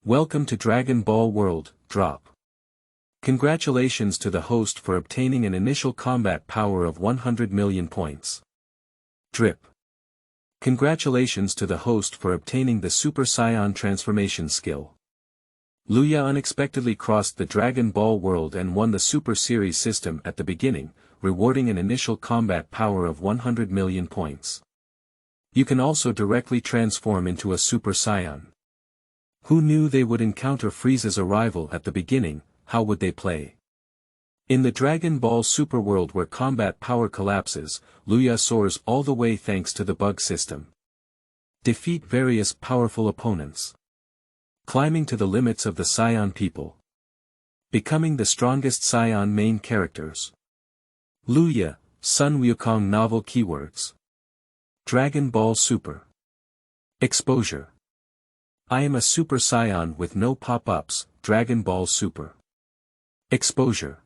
Welcome to Dragon Ball World, Drop. Congratulations to the host for obtaining an initial combat power of 100 million points. Drip. Congratulations to the host for obtaining the Super Saiyan Transformation Skill. Luya unexpectedly crossed the Dragon Ball world and won the Super Series system at the beginning, rewarding an initial combat power of 100 million points. You can also directly transform into a Super Saiyan. Who knew they would encounter Frisa's arrival at the beginning? How would they play? In the Dragon Ball Super world where combat power collapses, Luya soars all the way thanks to the bug system. Defeat various powerful opponents. Climbing to the limits of the Saiyan people. Becoming the strongest Saiyan main characters. Luya, Sun Wukong novel keywords. Dragon Ball Super. Exposure. I am a Super Saiyan with no pop-ups, Dragon Ball Super. Exposure.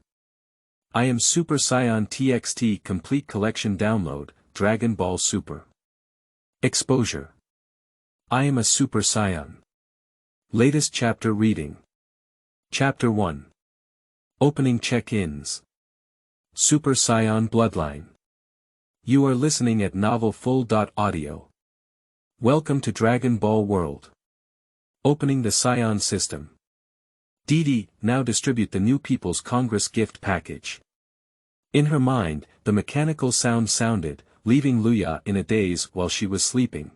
I am Super Saiyan TXT Complete Collection Download, Dragon Ball Super. Exposure. I am a Super Saiyan. Latest chapter reading. Chapter 1. Opening check-ins. Super Saiyan Bloodline. You are listening at novelfull.audio. Welcome to Dragon Ball World. Opening the Saiyan system. Didi, now distribute the new People's Congress gift package. In her mind, the mechanical sound sounded, leaving Luya in a daze while she was sleeping.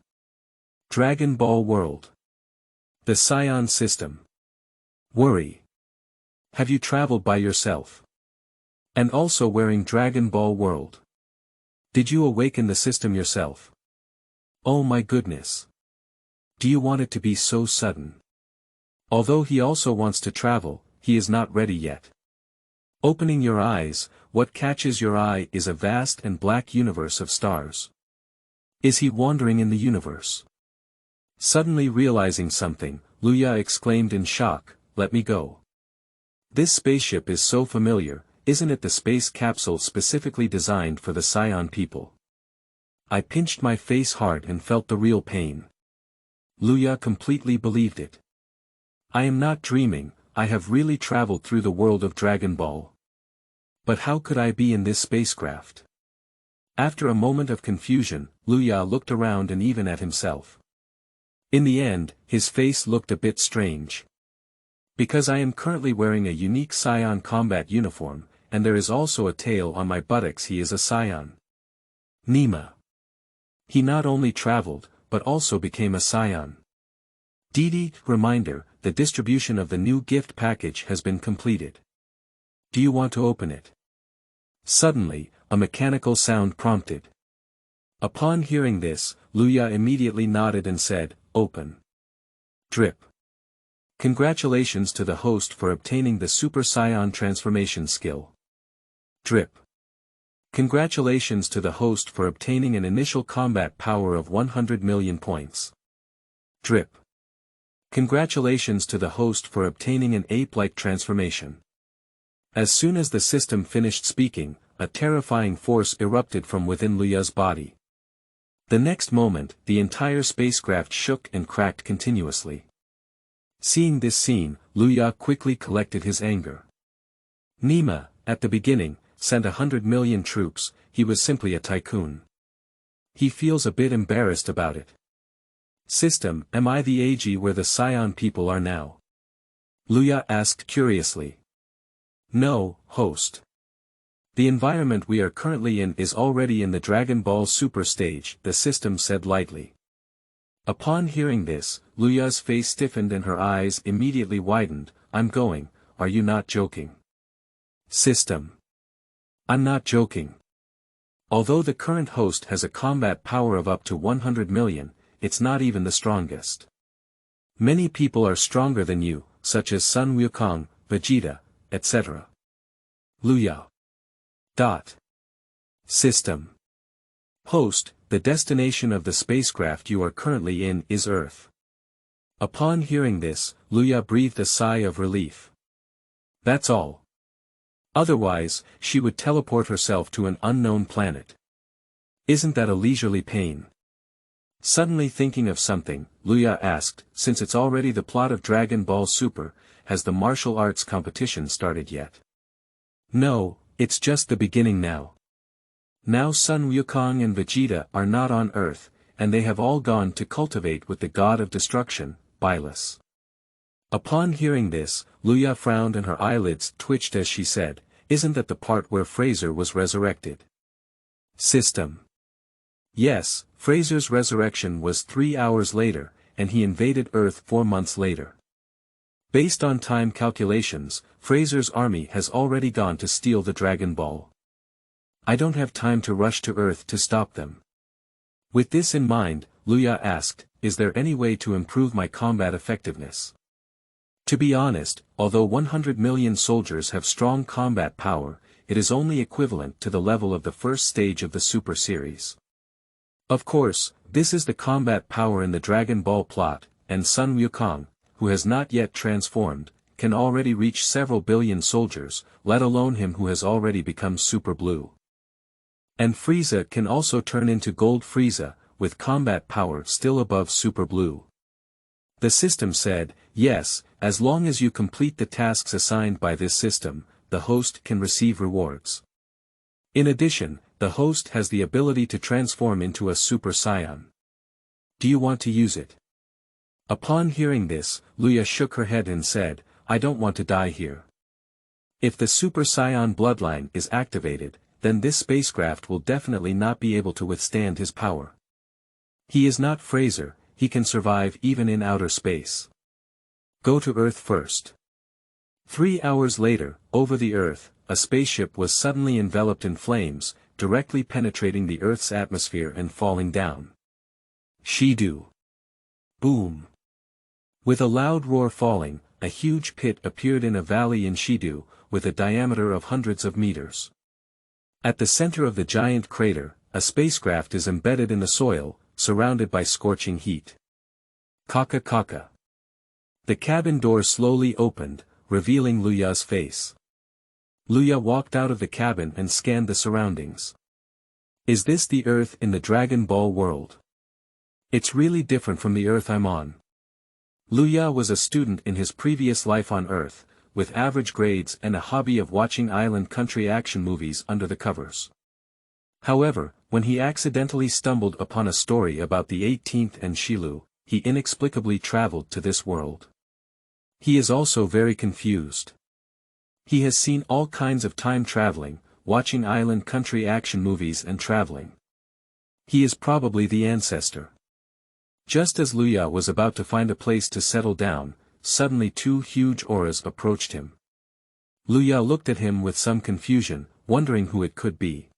Dragon Ball World. The Saiyan system. Worry. Have you traveled by yourself? And also wearing Dragon Ball World. Did you awaken the system yourself? Oh my goodness. Do you want it to be so sudden? Although he also wants to travel, he is not ready yet. Opening your eyes, what catches your eye is a vast and black universe of stars. Is he wandering in the universe? Suddenly realizing something, Luya exclaimed in shock, "Let me go. This spaceship is so familiar, isn't it the space capsule specifically designed for the Saiyan people?" I pinched my face hard and felt the real pain. Luya completely believed it. I am not dreaming, I have really traveled through the world of Dragon Ball. But how could I be in this spacecraft? After a moment of confusion, Luya looked around and even at himself. In the end, his face looked a bit strange. Because I am currently wearing a unique Saiyan combat uniform, and there is also a tail on my buttocks, he is a Saiyan. Nima. He not only traveled, but also became a Saiyan. Didi, reminder, the distribution of the new gift package has been completed. Do you want to open it? Suddenly, a mechanical sound prompted. Upon hearing this, Luya immediately nodded and said, "Open." Drip. Congratulations to the host for obtaining the Super Saiyan Transformation Skill. Drip. Congratulations to the host for obtaining an initial combat power of 100 million points. Drip. Congratulations to the host for obtaining an ape-like transformation. As soon as the system finished speaking, a terrifying force erupted from within Luya's body. The next moment, the entire spacecraft shook and cracked continuously. Seeing this scene, Luya quickly collected his anger. Nima, at the beginning, sent 100 million troops, he was simply a tycoon. He feels a bit embarrassed about it. System, am I the AG where the Saiyan people are now? Luya asked curiously. No, host. The environment we are currently in is already in the Dragon Ball Super stage, the system said lightly. Upon hearing this, Luya's face stiffened and her eyes immediately widened. I'm going, are you not joking? System. I'm not joking. Although the current host has a combat power of up to 100 million, it's not even the strongest. Many people are stronger than you, such as Sun Wukong, Vegeta, etc. Luya. System. Host, the destination of the spacecraft you are currently in is Earth. Upon hearing this, Luya breathed a sigh of relief. That's all. Otherwise, she would teleport herself to an unknown planet. Isn't that a leisurely pain? Suddenly thinking of something, Luya asked, since it's already the plot of Dragon Ball Super, has the martial arts competition started yet? No, it's just the beginning now. Now Sun Wukong and Vegeta are not on Earth, and they have all gone to cultivate with the god of destruction, Boundless. Upon hearing this, Luya frowned and her eyelids twitched as she said, "Isn't that the part where Fraser was resurrected?" System. Yes, Fraser's resurrection was 3 hours later, and he invaded Earth 4 months later. Based on time calculations, Fraser's army has already gone to steal the Dragon Ball. I don't have time to rush to Earth to stop them. With this in mind, Luya asked, "Is there any way to improve my combat effectiveness?" To be honest, although 100 million soldiers have strong combat power, it is only equivalent to the level of the first stage of the Super series. Of course, this is the combat power in the Dragon Ball plot, and Sun Wukong, who has not yet transformed, can already reach several billion soldiers, let alone him who has already become Super Blue. And Frisa can also turn into Gold Frisa, with combat power still above Super Blue. The system said, yes, as long as you complete the tasks assigned by this system, the host can receive rewards. In addition, the host has the ability to transform into a Super Saiyan. Do you want to use it? Upon hearing this, Luya shook her head and said, I don't want to die here. If the Super Saiyan bloodline is activated, then this spacecraft will definitely not be able to withstand his power. He is not Fraser, he can survive even in outer space. Go to Earth first. 3 hours later, over the Earth, a spaceship was suddenly enveloped in flames, directly penetrating the Earth's atmosphere and falling down. Shidu. Boom. With a loud roar falling, a huge pit appeared in a valley in Shidu, with a diameter of hundreds of meters. At the center of the giant crater, a spacecraft is embedded in the soil, surrounded by scorching heat. Kaka kaka. The cabin door slowly opened, revealing Luya's face. Luya walked out of the cabin and scanned the surroundings. Is this the Earth in the Dragon Ball world? It's really different from the Earth I'm on. Luya was a student in his previous life on Earth, with average grades and a hobby of watching island country action movies under the covers. However, when he accidentally stumbled upon a story about the 18th and Shilu, he inexplicably traveled to this world. He is also very confused. He has seen all kinds of time traveling, watching island country action movies and traveling. He is probably the ancestor. Just as Luya was about to find a place to settle down, suddenly 2 huge auras approached him. Luya looked at him with some confusion, wondering who it could be.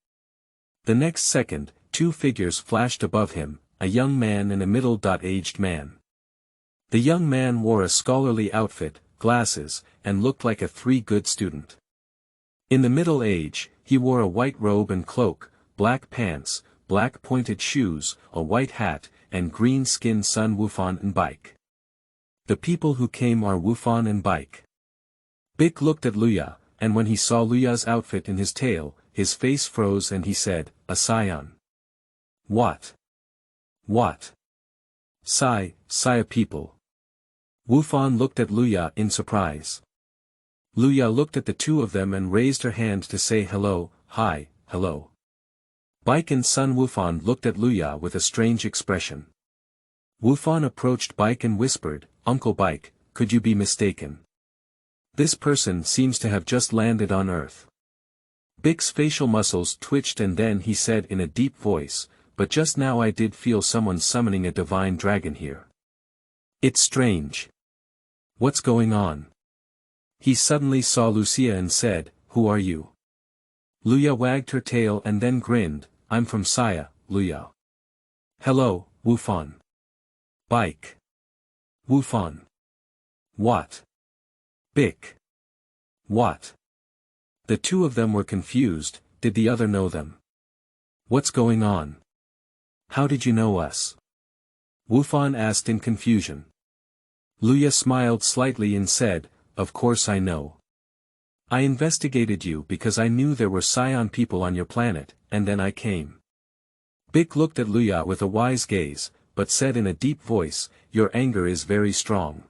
The next second, 2 figures flashed above him, a young man and a middle-aged man. The young man wore a scholarly outfit, glasses, and looked like a 3-good student. In the middle age, he wore a white robe and cloak, black pants, black pointed shoes, a white hat, and green-skinned Sun Wufan and Bike. The people who came are Wufan and Bike. Bik looked at Luya, and when he saw Luya's outfit and his tail, his face froze and he said, a Saiyan. What? What? Saya people. Wufan looked at Luya in surprise. Luya looked at the 2 of them and raised her hand to say hello, hi, hello. Bike and Sun Wufan looked at Luya with a strange expression. Wufan approached Bike and whispered, Uncle Bike, could you be mistaken? This person seems to have just landed on Earth. Bik's facial muscles twitched and then he said in a deep voice, but just now I did feel someone summoning a divine dragon here. It's strange. What's going on? He suddenly saw Lucia and said, who are you? Luya wagged her tail and then grinned, I'm from Saya, Luya. Hello, Wufan. Bike. Wufan. What? Bik. What? The 2 of them were confused, did the other know them? What's going on? How did you know us? Wufan asked in confusion. Luya smiled slightly and said, of course I know. I investigated you because I knew there were Saiyan people on your planet, and then I came. Bik looked at Luya with a wise gaze, but said in a deep voice, "Your anger is very strong.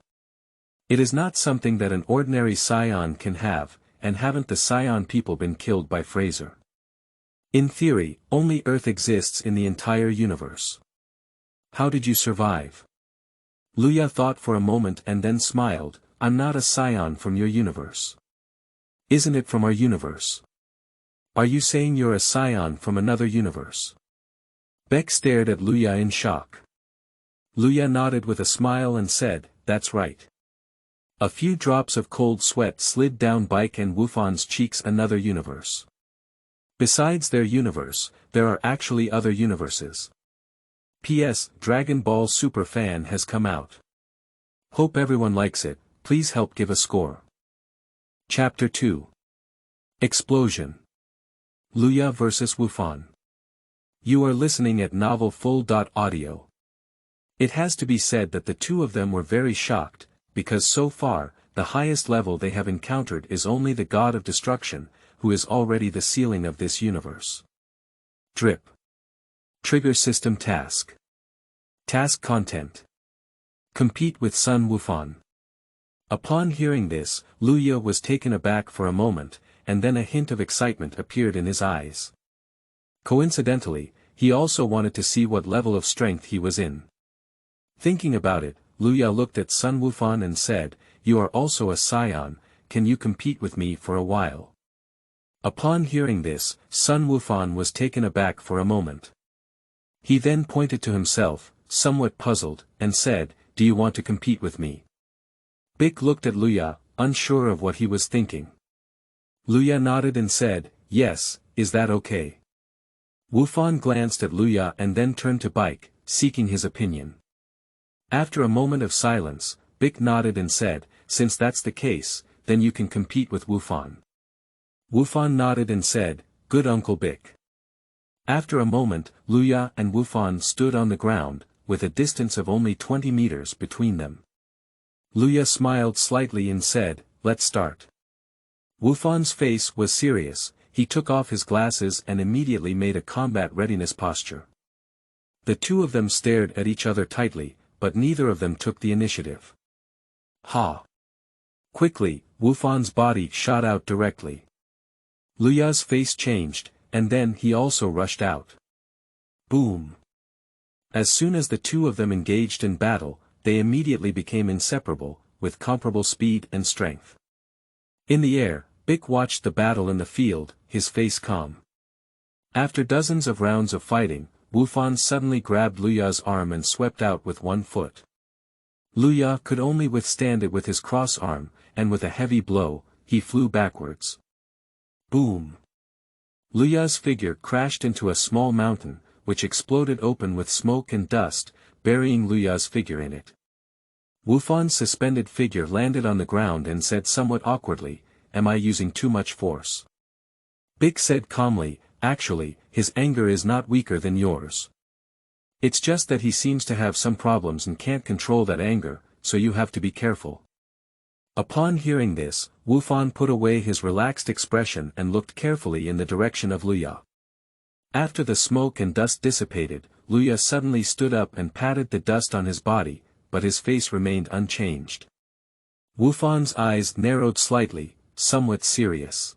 It is not something that an ordinary Saiyan can have, and haven't the Saiyan people been killed by Fraser? In theory, only Earth exists in the entire universe. How did you survive?" Luya thought for a moment and then smiled, "I'm not a Saiyan from your universe." "Isn't it from our universe? Are you saying you're a Saiyan from another universe?" Beck stared at Luya in shock. Luya nodded with a smile and said, "That's right." A few drops of cold sweat slid down Bike and Wufan's cheeks. "Another universe. Besides their universe, there are actually other universes. P.S. Dragon Ball Super fan has come out. Hope everyone likes it, please help give a score." Chapter 2. Explosion. Luya vs. Wufan. You are listening at novelfull.audio. It has to be said that the two of them were very shocked, because so far, the highest level they have encountered is only the God of Destruction, who is already the ceiling of this universe. Drip. Trigger System Task. Task Content. Compete with Sun Wufan. Upon hearing this, Luya was taken aback for a moment, and then a hint of excitement appeared in his eyes. Coincidentally, he also wanted to see what level of strength he was in. Thinking about it, Luya looked at Sun Wufan and said, "You are also a Saiyan, can you compete with me for a while?" Upon hearing this, Sun Wufan was taken aback for a moment. He then pointed to himself, somewhat puzzled, and said, "Do you want to compete with me?" Bick looked at Luya, unsure of what he was thinking. Luya nodded and said, "Yes, is that okay?" Wufan glanced at Luya and then turned to Bike, seeking his opinion. After a moment of silence, Bick nodded and said, "Since that's the case, then you can compete with Wufan." Wufan nodded and said, "Good Uncle Bick." After a moment, Luya and Wufan stood on the ground, with a distance of only 20 meters between them. Luya smiled slightly and said, "Let's start." Wufan's face was serious, he took off his glasses and immediately made a combat readiness posture. The two of them stared at each other tightly, but neither of them took the initiative. Ha! Quickly, Wufan's body shot out directly. Luya's face changed, and then he also rushed out. Boom! As soon as the two of them engaged in battle, they immediately became inseparable, with comparable speed and strength. In the air, Bick watched the battle in the field, his face calm. After dozens of rounds of fighting, Wufan suddenly grabbed Luya's arm and swept out with one foot. Luya could only withstand it with his cross arm, and with a heavy blow, he flew backwards. Boom! Luya's figure crashed into a small mountain, which exploded open with smoke and dust, burying Luya's figure in it. Wufan's suspended figure landed on the ground and said somewhat awkwardly, "Am I using too much force?" Bick said calmly, "Actually, his anger is not weaker than yours. It's just that he seems to have some problems and can't control that anger, so you have to be careful." Upon hearing this, Wufan put away his relaxed expression and looked carefully in the direction of Luya. After the smoke and dust dissipated, Luya suddenly stood up and patted the dust on his body, but his face remained unchanged. Wufan's eyes narrowed slightly, somewhat serious.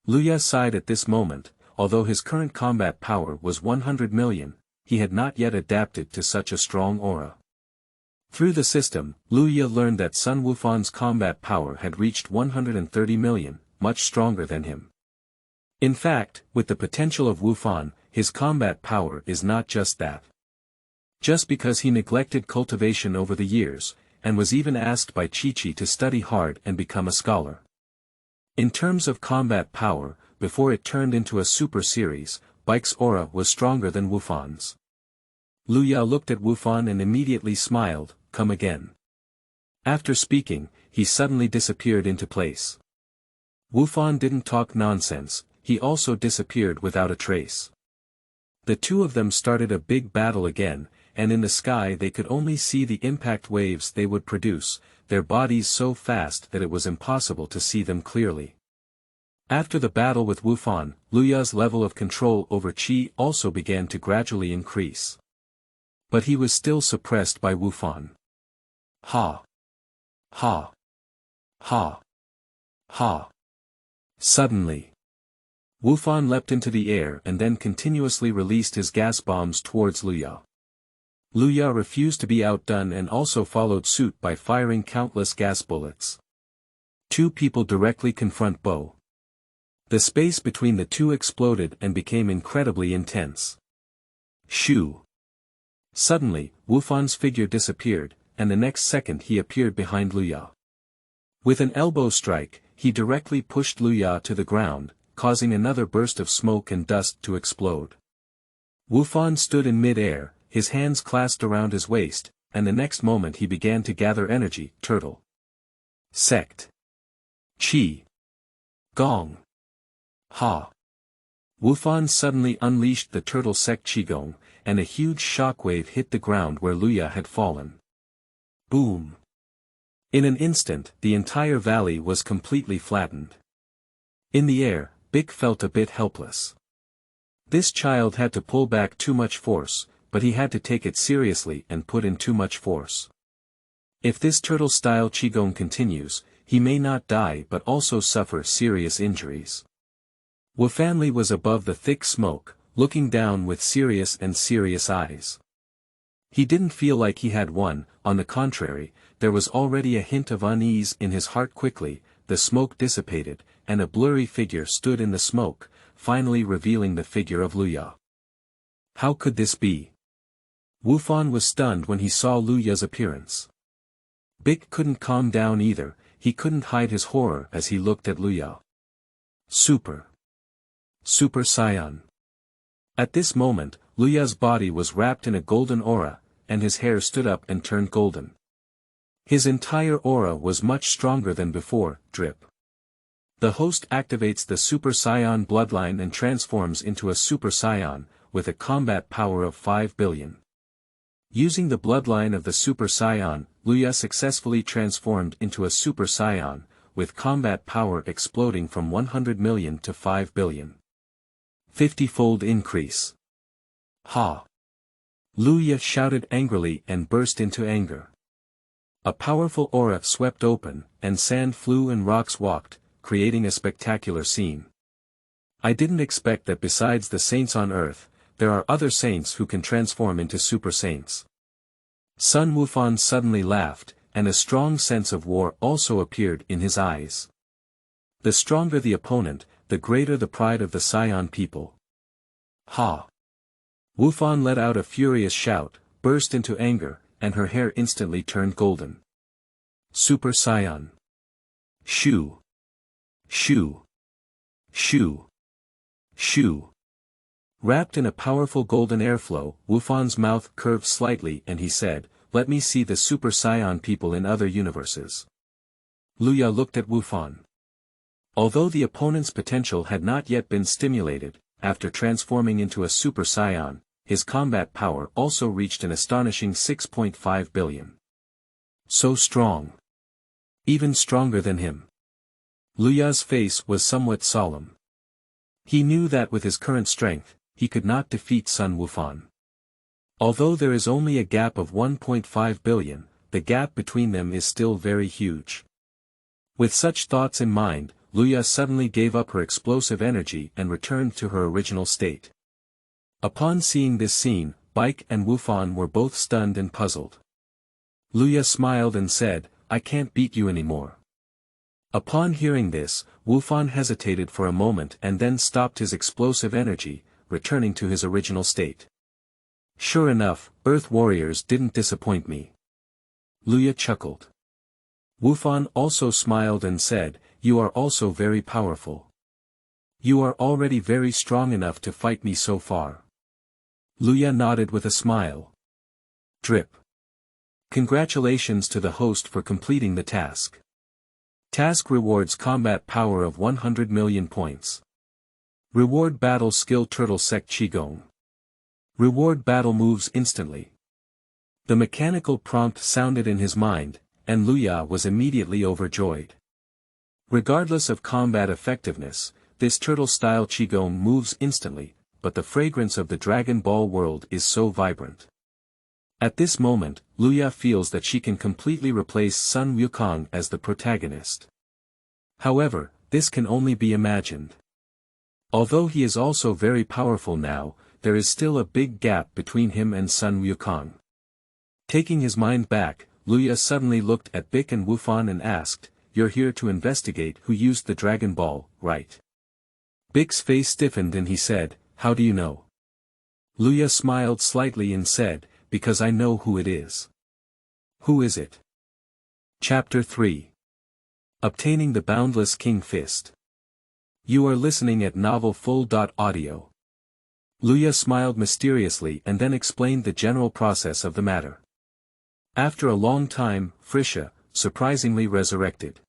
Luya sighed at this moment, although his current combat power was 100 million, he had not yet adapted to such a strong aura. Through the system, Luya learned that Sun Wufan's combat power had reached 130 million, much stronger than him. In fact, with the potential of Wufan, his combat power is not just that. Just because he neglected cultivation over the years, and was even asked by Chi-Chi to study hard and become a scholar. In terms of combat power, before it turned into a super series, Bike's aura was stronger than Wufan's. Luya looked at Wufan and immediately smiled, "Come again." After speaking, he suddenly disappeared into place. Wufan didn't talk nonsense, he also disappeared without a trace. The two of them started a big battle again, and in the sky they could only see the impact waves they would produce, their bodies so fast that it was impossible to see them clearly. After the battle with Wufan, Luya's level of control over Chi also began to gradually increase. But he was still suppressed by Wufan. Ha! Ha! Ha! Ha! Suddenly, Wufan leapt into the air and then continuously released his gas bombs towards Luya. Luya refused to be outdone and also followed suit by firing countless gas bullets. Two people directly confront Bo. The space between the two exploded and became incredibly intense. Shoo! Suddenly, Wufan's figure disappeared, and the next second he appeared behind Luya. With an elbow strike, he directly pushed Luya to the ground, causing another burst of smoke and dust to explode. Wufan stood in mid-air, his hands clasped around his waist, and the next moment he began to gather energy. Turtle. Sect. Chi. Gong. Ha. Wufan suddenly unleashed the turtle sect Qigong, and a huge shockwave hit the ground where Luya had fallen. Boom. In an instant, the entire valley was completely flattened. In the air, Bick felt a bit helpless. This child had to pull back too much force, but he had to take it seriously and put in too much force. If this turtle-style Qigong continues, he may not die but also suffer serious injuries. Wufan was above the thick smoke, looking down with serious eyes. He didn't feel like he had won, on the contrary, there was already a hint of unease in his heart. Quickly, the smoke dissipated, and a blurry figure stood in the smoke, finally revealing the figure of Luya. How could this be? Wufan was stunned when he saw Luya's appearance. Bick couldn't calm down either, he couldn't hide his horror as he looked at Luya. Super Saiyan. At this moment, Luya's body was wrapped in a golden aura, and his hair stood up and turned golden. His entire aura was much stronger than before. Drip. The host activates the Super Saiyan bloodline and transforms into a Super Saiyan, with a combat power of 5 billion. Using the bloodline of the Super Saiyan, Luya successfully transformed into a Super Saiyan, with combat power exploding from 100 million to 5 billion. 50-fold increase. Ha! Luya shouted angrily and burst into anger. A powerful aura swept open, and sand flew and rocks walked, creating a spectacular scene. I didn't expect that besides the saints on earth, there are other saints who can transform into super saints. Sun Wufan suddenly laughed, and a strong sense of war also appeared in his eyes. The stronger the opponent, the greater the pride of the Saiyan people. Ha! Wufan let out a furious shout, burst into anger, and her hair instantly turned golden. Super Saiyan. Shoo! Shoo! Shoo! Shoo! Wrapped in a powerful golden airflow, Wufan's mouth curved slightly and he said, "Let me see the Super Saiyan people in other universes." Luya looked at Wufan. Although the opponent's potential had not yet been stimulated, after transforming into a Super Saiyan, his combat power also reached an astonishing 6.5 billion. So strong. Even stronger than him. Luya's face was somewhat solemn. He knew that with his current strength, he could not defeat Sun Wufan. Although there is only a gap of 1.5 billion, the gap between them is still very huge. With such thoughts in mind, Luya suddenly gave up her explosive energy and returned to her original state. Upon seeing this scene, Bike and Wufan were both stunned and puzzled. Luya smiled and said, "I can't beat you anymore." Upon hearing this, Wufan hesitated for a moment and then stopped his explosive energy, returning to his original state. "Sure enough, Earth Warriors didn't disappoint me." Luya chuckled. Wufan also smiled and said, "You are also very powerful. You are already very strong enough to fight me so far." Luya nodded with a smile. Drip. Congratulations to the host for completing the task. Task rewards combat power of 100 million points. Reward battle skill turtle sect Qigong. Reward battle moves instantly. The mechanical prompt sounded in his mind, and Luya was immediately overjoyed. Regardless of combat effectiveness, this turtle-style Qigong moves instantly, but the fragrance of the Dragon Ball world is so vibrant. At this moment, Luya feels that she can completely replace Sun Wukong as the protagonist. However, this can only be imagined. Although he is also very powerful now, there is still a big gap between him and Sun Wukong. Taking his mind back, Luya suddenly looked at Bic and Wufan and asked, "You're here to investigate who used the Dragon Ball, right?" Bic's face stiffened and he said, "How do you know?" Luya smiled slightly and said, "Because I know who it is." "Who is it?" Chapter 3. Obtaining the Boundless King Fist. You are listening at Novel Full.audio. Luya smiled mysteriously and then explained the general process of the matter. After a long time, Frisa, surprisingly resurrected.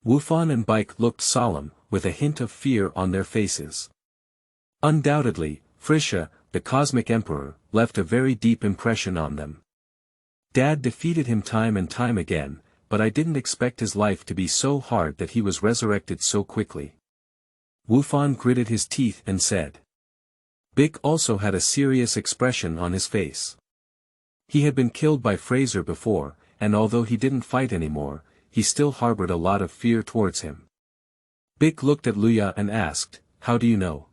Wufan and Bike looked solemn, with a hint of fear on their faces. Undoubtedly, Frisa, the Cosmic Emperor, left a very deep impression on them. Dad defeated him time and time again, but I didn't expect his life to be so hard that he was resurrected so quickly. Wufan gritted his teeth and said. Bic also had a serious expression on his face. He had been killed by Fraser before, and although he didn't fight anymore, he still harbored a lot of fear towards him. Bic looked at Luya and asked, "How do you know?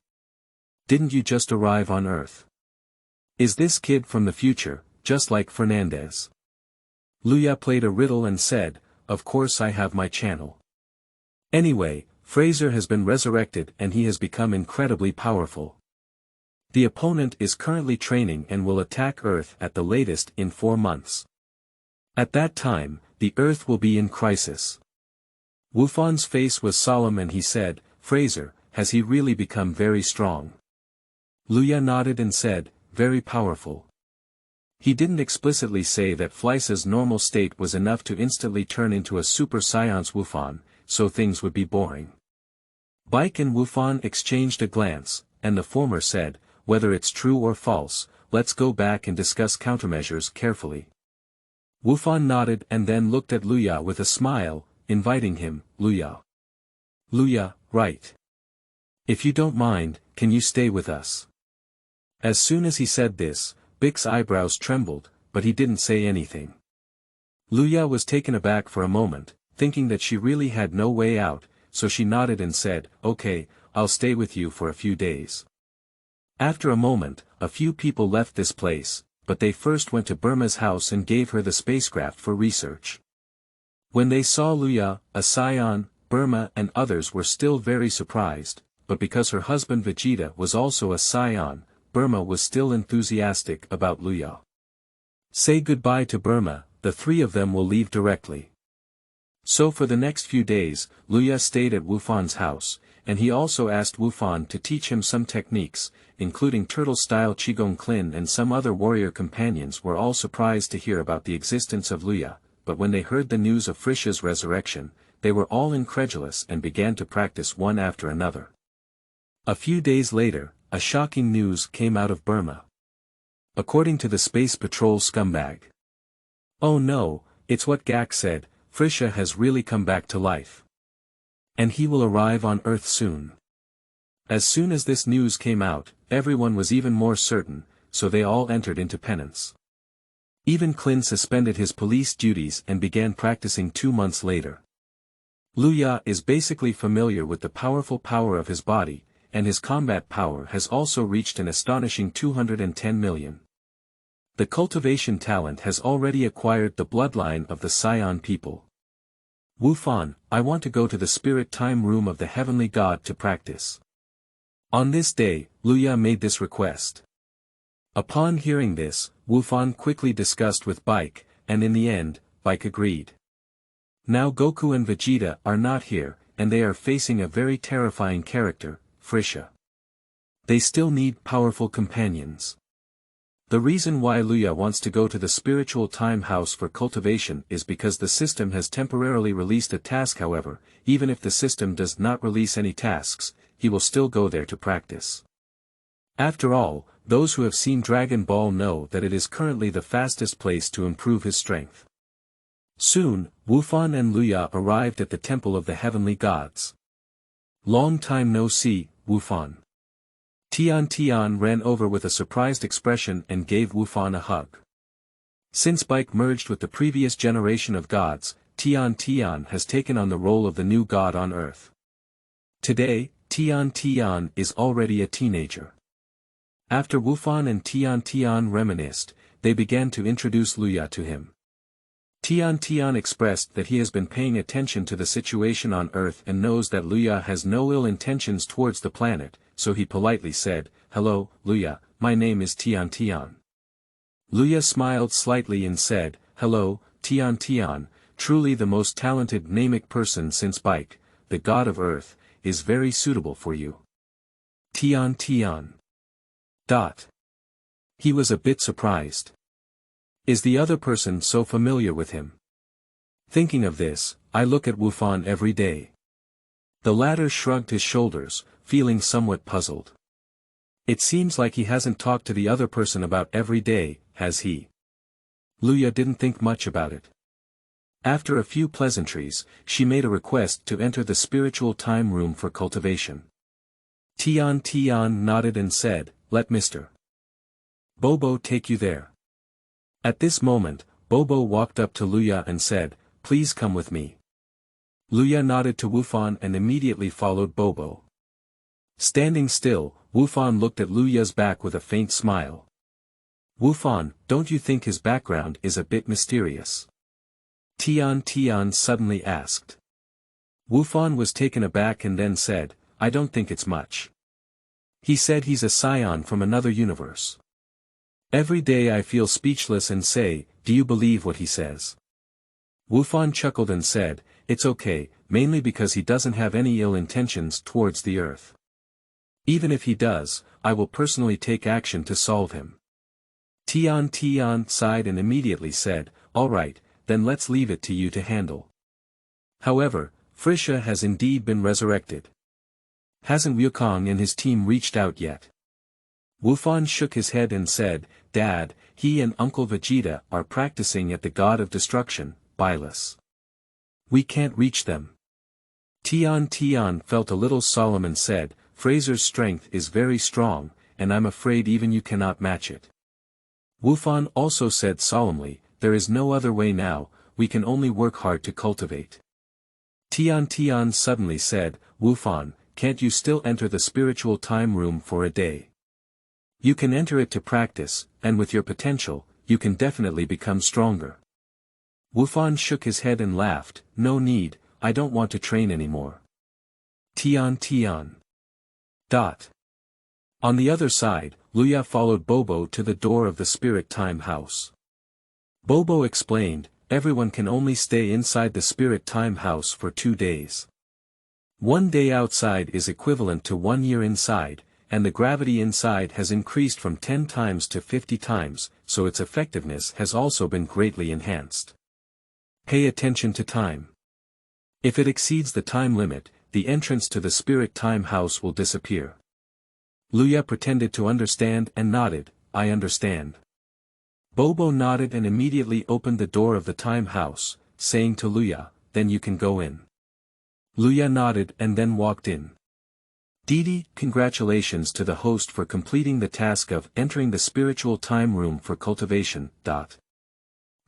Didn't you just arrive on Earth? Is this kid from the future, just like Fernandez?" Luya played a riddle and said, "Of course I have my channel. Anyway, Fraser has been resurrected and he has become incredibly powerful. The opponent is currently training and will attack Earth at the latest in 4 months. At that time, the Earth will be in crisis." Wufan's face was solemn and he said, "Fraser, has he really become very strong?" Luya nodded and said, "Very powerful." He didn't explicitly say that Frisa's normal state was enough to instantly turn into a Super Saiyan Wufan, so things would be boring. Bike and Wufan exchanged a glance, and the former said, "Whether it's true or false, let's go back and discuss countermeasures carefully." Wufan nodded and then looked at Luya with a smile, inviting him, "Luya. Luya, right. If you don't mind, can you stay with us?" As soon as he said this, Bic's eyebrows trembled, but he didn't say anything. Luya was taken aback for a moment, thinking that she really had no way out, so she nodded and said, "Okay, I'll stay with you for a few days." After a moment, a few people left this place, but they first went to Burma's house and gave her the spacecraft for research. When they saw Luya, a Saiyan, Burma and others were still very surprised, but because her husband Vegeta was also a Saiyan, Burma was still enthusiastic about Luya. "Say goodbye to Burma, the 3 of them will leave directly." So for the next few days, Luya stayed at Wufan's house, and he also asked Wufan to teach him some techniques, including turtle-style Qigong Klin, and some other warrior companions were all surprised to hear about the existence of Luya, but when they heard the news of Frisa's resurrection, they were all incredulous and began to practice one after another. A few days later, a shocking news came out of Burma. According to the Space Patrol scumbag. "Oh no, it's what Gak said, Frisa has really come back to life. And he will arrive on Earth soon." As soon as this news came out, everyone was even more certain, so they all entered into penance. Even Klin suspended his police duties and began practicing 2 months later. Luya is basically familiar with the powerful power of his body, and his combat power has also reached an astonishing 210 million. The cultivation talent has already acquired the bloodline of the Saiyan people. "Wufan, I want to go to the spirit time room of the heavenly god to practice." On this day, Luya made this request. Upon hearing this, Wufan quickly discussed with Bike, and in the end, Bike agreed. Now Goku and Vegeta are not here, and they are facing a very terrifying character, Frisa. They still need powerful companions. The reason why Luya wants to go to the spiritual time house for cultivation is because the system has temporarily released a task. However, even if the system does not release any tasks, he will still go there to practice. After all, those who have seen Dragon Ball know that it is currently the fastest place to improve his strength. Soon, Wufan and Luya arrived at the Temple of the Heavenly Gods. "Long time no see, Wufan." Tian ran over with a surprised expression and gave Wufan a hug. Since Bike merged with the previous generation of gods, Tian has taken on the role of the new god on Earth. Today, Tian is already a teenager. After Wufan and Tian reminisced, they began to introduce Luya to him. Tian expressed that he has been paying attention to the situation on Earth and knows that Luya has no ill intentions towards the planet, so he politely said, "Hello, Luya, my name is Tian." Luya smiled slightly and said, "Hello, Tian, truly the most talented Namek person since Bike, the god of Earth, is very suitable for you." Tian. He was a bit surprised. Is the other person so familiar with him? Thinking of this, I look at Wufan every day. The latter shrugged his shoulders, feeling somewhat puzzled. It seems like he hasn't talked to the other person about every day, has he? Luya didn't think much about it. After a few pleasantries, she made a request to enter the spiritual time room for cultivation. Tian nodded and said, "Let Mr. Bobo take you there." At this moment, Bobo walked up to Luya and said, "Please come with me." Luya nodded to Wufan and immediately followed Bobo. Standing still, Wufan looked at Luya's back with a faint smile. "Wufan, don't you think his background is a bit mysterious?" Tian suddenly asked. Wufan was taken aback and then said, "I don't think it's much. He said he's a scion from another universe. Every day I feel speechless and say, do you believe what he says?" Wufan chuckled and said, "It's okay, mainly because he doesn't have any ill intentions towards the Earth. Even if he does, I will personally take action to solve him." Tian sighed and immediately said, "All right, then let's leave it to you to handle." However, Frisa has indeed been resurrected. Hasn't Wukong and his team reached out yet? Wufan shook his head and said, "Dad, he and Uncle Vegeta are practicing at the God of Destruction, Boundless. We can't reach them." Tian felt a little solemn and said, "Fraser's strength is very strong, and I'm afraid even you cannot match it." Wufan also said solemnly, "There is no other way now, we can only work hard to cultivate." Tian suddenly said, "Wufan, can't you still enter the spiritual time room for a day? You can enter it to practice, and with your potential, you can definitely become stronger." Wufan shook his head and laughed, "No need, I don't want to train anymore." Tian. On the other side, Luya followed Bobo to the door of the Spirit Time House. Bobo explained, everyone can only stay inside the Spirit Time House for 2 days. 1 day outside is equivalent to 1 year inside, and the gravity inside has increased from 10 times to 50 times, so its effectiveness has also been greatly enhanced. Pay attention to time. If it exceeds the time limit, the entrance to the Spirit Time House will disappear. Luya pretended to understand and nodded, "I understand." Bobo nodded and immediately opened the door of the Time House, saying to Luya, "Then you can go in." Luya nodded and then walked in. Didi, congratulations to the host for completing the task of entering the spiritual time room for cultivation.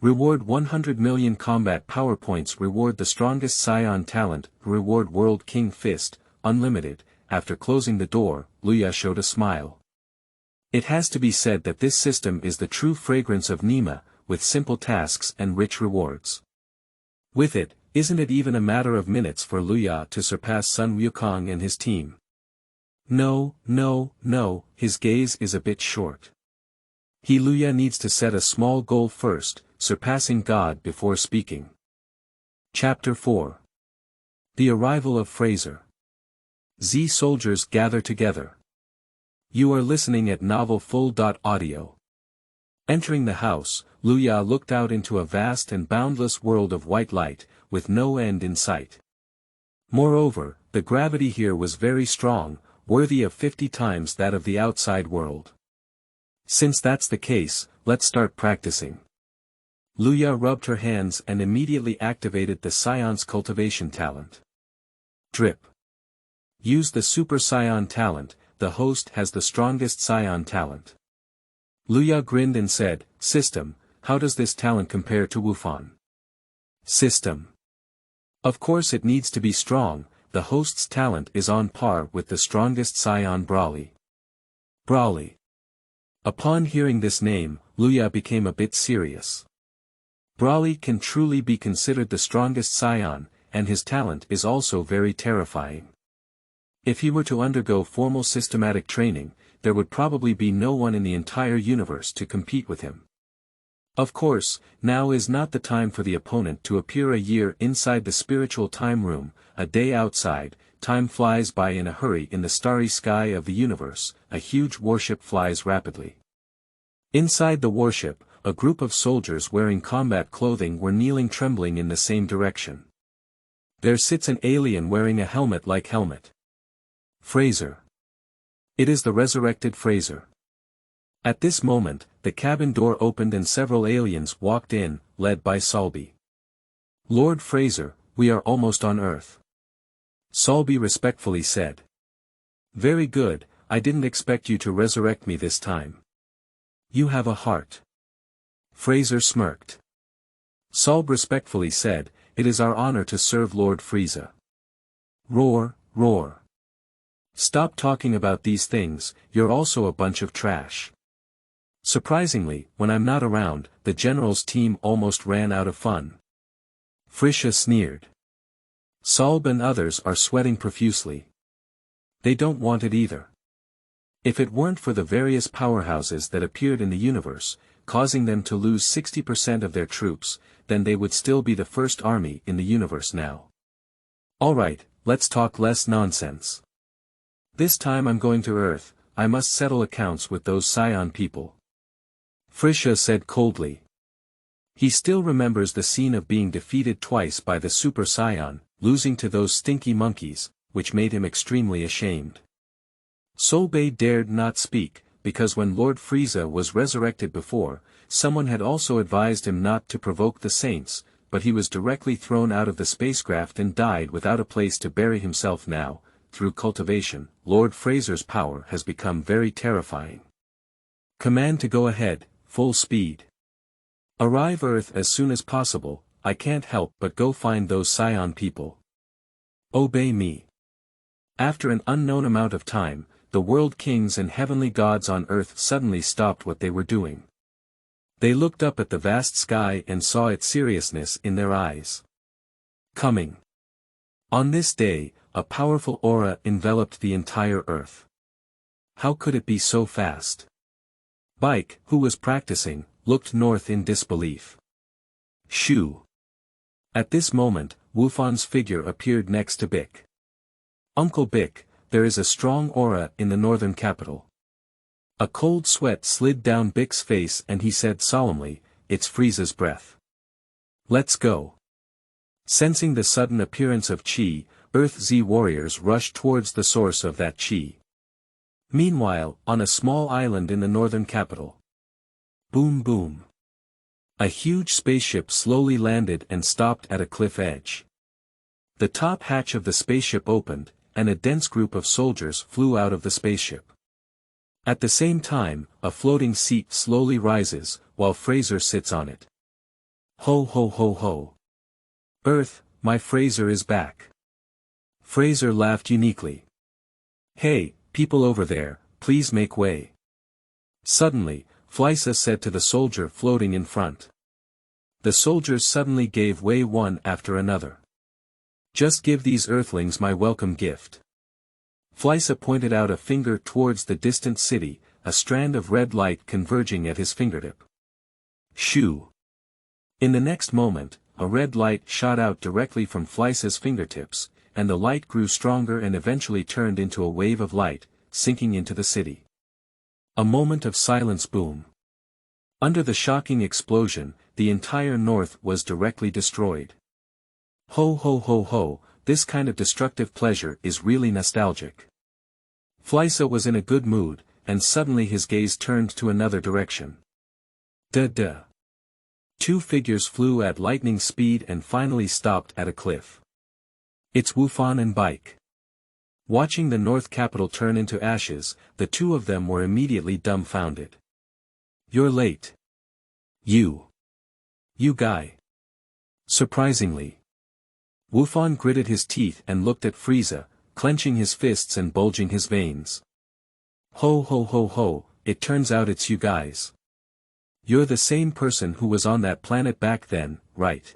Reward 100 million combat power points. Reward the strongest Saiyan talent. Reward World King Fist, unlimited. After closing the door, Luya showed a smile. It has to be said that this system is the true fragrance of Nima, with simple tasks and rich rewards. With it, isn't it even a matter of minutes for Luya to surpass Sun Wukong and his team? No, his gaze is a bit short. Luya needs to set a small goal first, surpassing God before speaking. Chapter 4. The Arrival of Fraser. Z soldiers gather together. You are listening at Novel Full.audio. Entering the house, Luya looked out into a vast and boundless world of white light, with no end in sight. Moreover, the gravity here was very strong, worthy of 50 times that of the outside world. Since that's the case, let's start practicing. Luya rubbed her hands and immediately activated the Scion's cultivation talent. Drip. Use the Super Saiyan talent, the host has the strongest Scion talent. Luya grinned and said, "System, how does this talent compare to Wufan? System. Of course it needs to be strong, the host's talent is on par with the strongest Saiyan Brawly. Brawly. Upon hearing this name, Luya became a bit serious. Brawly can truly be considered the strongest Saiyan, and his talent is also very terrifying. If he were to undergo formal systematic training, there would probably be no one in the entire universe to compete with him. Of course, now is not the time for the opponent to appear a year inside the spiritual time room, a day outside. Time flies by in a hurry in the starry sky of the universe, a huge warship flies rapidly. Inside the warship, a group of soldiers wearing combat clothing were kneeling trembling in the same direction. There sits an alien wearing a helmet-like helmet. Fraser. It is the resurrected Fraser. At this moment, the cabin door opened and several aliens walked in, led by Salby. Lord Fraser, we are almost on Earth. Salby respectfully said. Very good, I didn't expect you to resurrect me this time. You have a heart. Fraser smirked. Salb respectfully said, it is our honor to serve Lord Frisa. Roar, roar. Stop talking about these things, you're also a bunch of trash. Surprisingly, when I'm not around, the general's team almost ran out of fun. Frisa sneered. Salb and others are sweating profusely. They don't want it either. If it weren't for the various powerhouses that appeared in the universe, causing them to lose 60% of their troops, then they would still be the first army in the universe now. Alright, let's talk less nonsense. This time I'm going to Earth, I must settle accounts with those Saiyan people. Frisa said coldly. He still remembers the scene of being defeated twice by the Super Saiyan, losing to those stinky monkeys, which made him extremely ashamed. Solbay dared not speak, because when Lord Frisa was resurrected before, someone had also advised him not to provoke the saints, but he was directly thrown out of the spacecraft and died without a place to bury himself now. Through cultivation, Lord Fraser's power has become very terrifying. Command to go ahead, full speed. Arrive Earth as soon as possible, I can't help but go find those Saiyan people. Obey me. After an unknown amount of time, the world kings and heavenly gods on Earth suddenly stopped what they were doing. They looked up at the vast sky and saw its seriousness in their eyes. Coming. On this day, a powerful aura enveloped the entire Earth. How could it be so fast? Bike, who was practicing, looked north in disbelief. Shoo. At this moment, Wufan's figure appeared next to Bic. Uncle Bic, there is a strong aura in the northern capital. A cold sweat slid down Bic's face and he said solemnly, it's Frisa's breath. Let's go. Sensing the sudden appearance of Chi, Earth Z warriors rushed towards the source of that Chi. Meanwhile, on a small island in the northern capital. Boom boom. A huge spaceship slowly landed and stopped at a cliff edge. The top hatch of the spaceship opened, and a dense group of soldiers flew out of the spaceship. At the same time, a floating seat slowly rises, while Fraser sits on it. Ho ho ho ho. Earth, my Fraser is back. Fraser laughed uniquely. Hey, people over there, please make way. Suddenly, Frisa said to the soldier floating in front. The soldiers suddenly gave way one after another. Just give these earthlings my welcome gift. Frisa pointed out a finger towards the distant city, a strand of red light converging at his fingertip. Shoo. In the next moment, a red light shot out directly from Frisa's fingertips, and the light grew stronger and eventually turned into a wave of light, sinking into the city. A moment of silence. Boom. Under the shocking explosion, the entire north was directly destroyed. Ho ho ho ho, this kind of destructive pleasure is really nostalgic. Frisa was in a good mood, and suddenly his gaze turned to another direction. Duh. Two figures flew at lightning speed and finally stopped at a cliff. It's Wufan and Bike. Watching the North capital turn into ashes, the two of them were immediately dumbfounded. You're late. You. You guy. Surprisingly. Wufan gritted his teeth and looked at Frisa, clenching his fists and bulging his veins. Ho ho ho ho, it turns out it's you guys. You're the same person who was on that planet back then, right?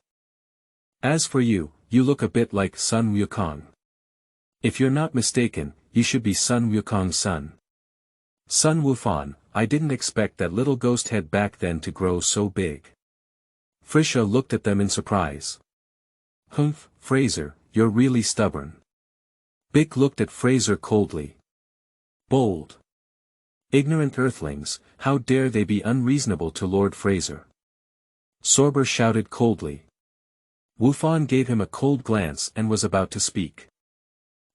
As for you, you look a bit like Sun Wukong. If you're not mistaken, you should be Sun Wukong's son. Sun Wufan, I didn't expect that little ghost head back then to grow so big. Frisa looked at them in surprise. Humph, Fraser, you're really stubborn. Bick looked at Fraser coldly. Bold. Ignorant earthlings, how dare they be unreasonable to Lord Fraser? Sorber shouted coldly. Wufan gave him a cold glance and was about to speak.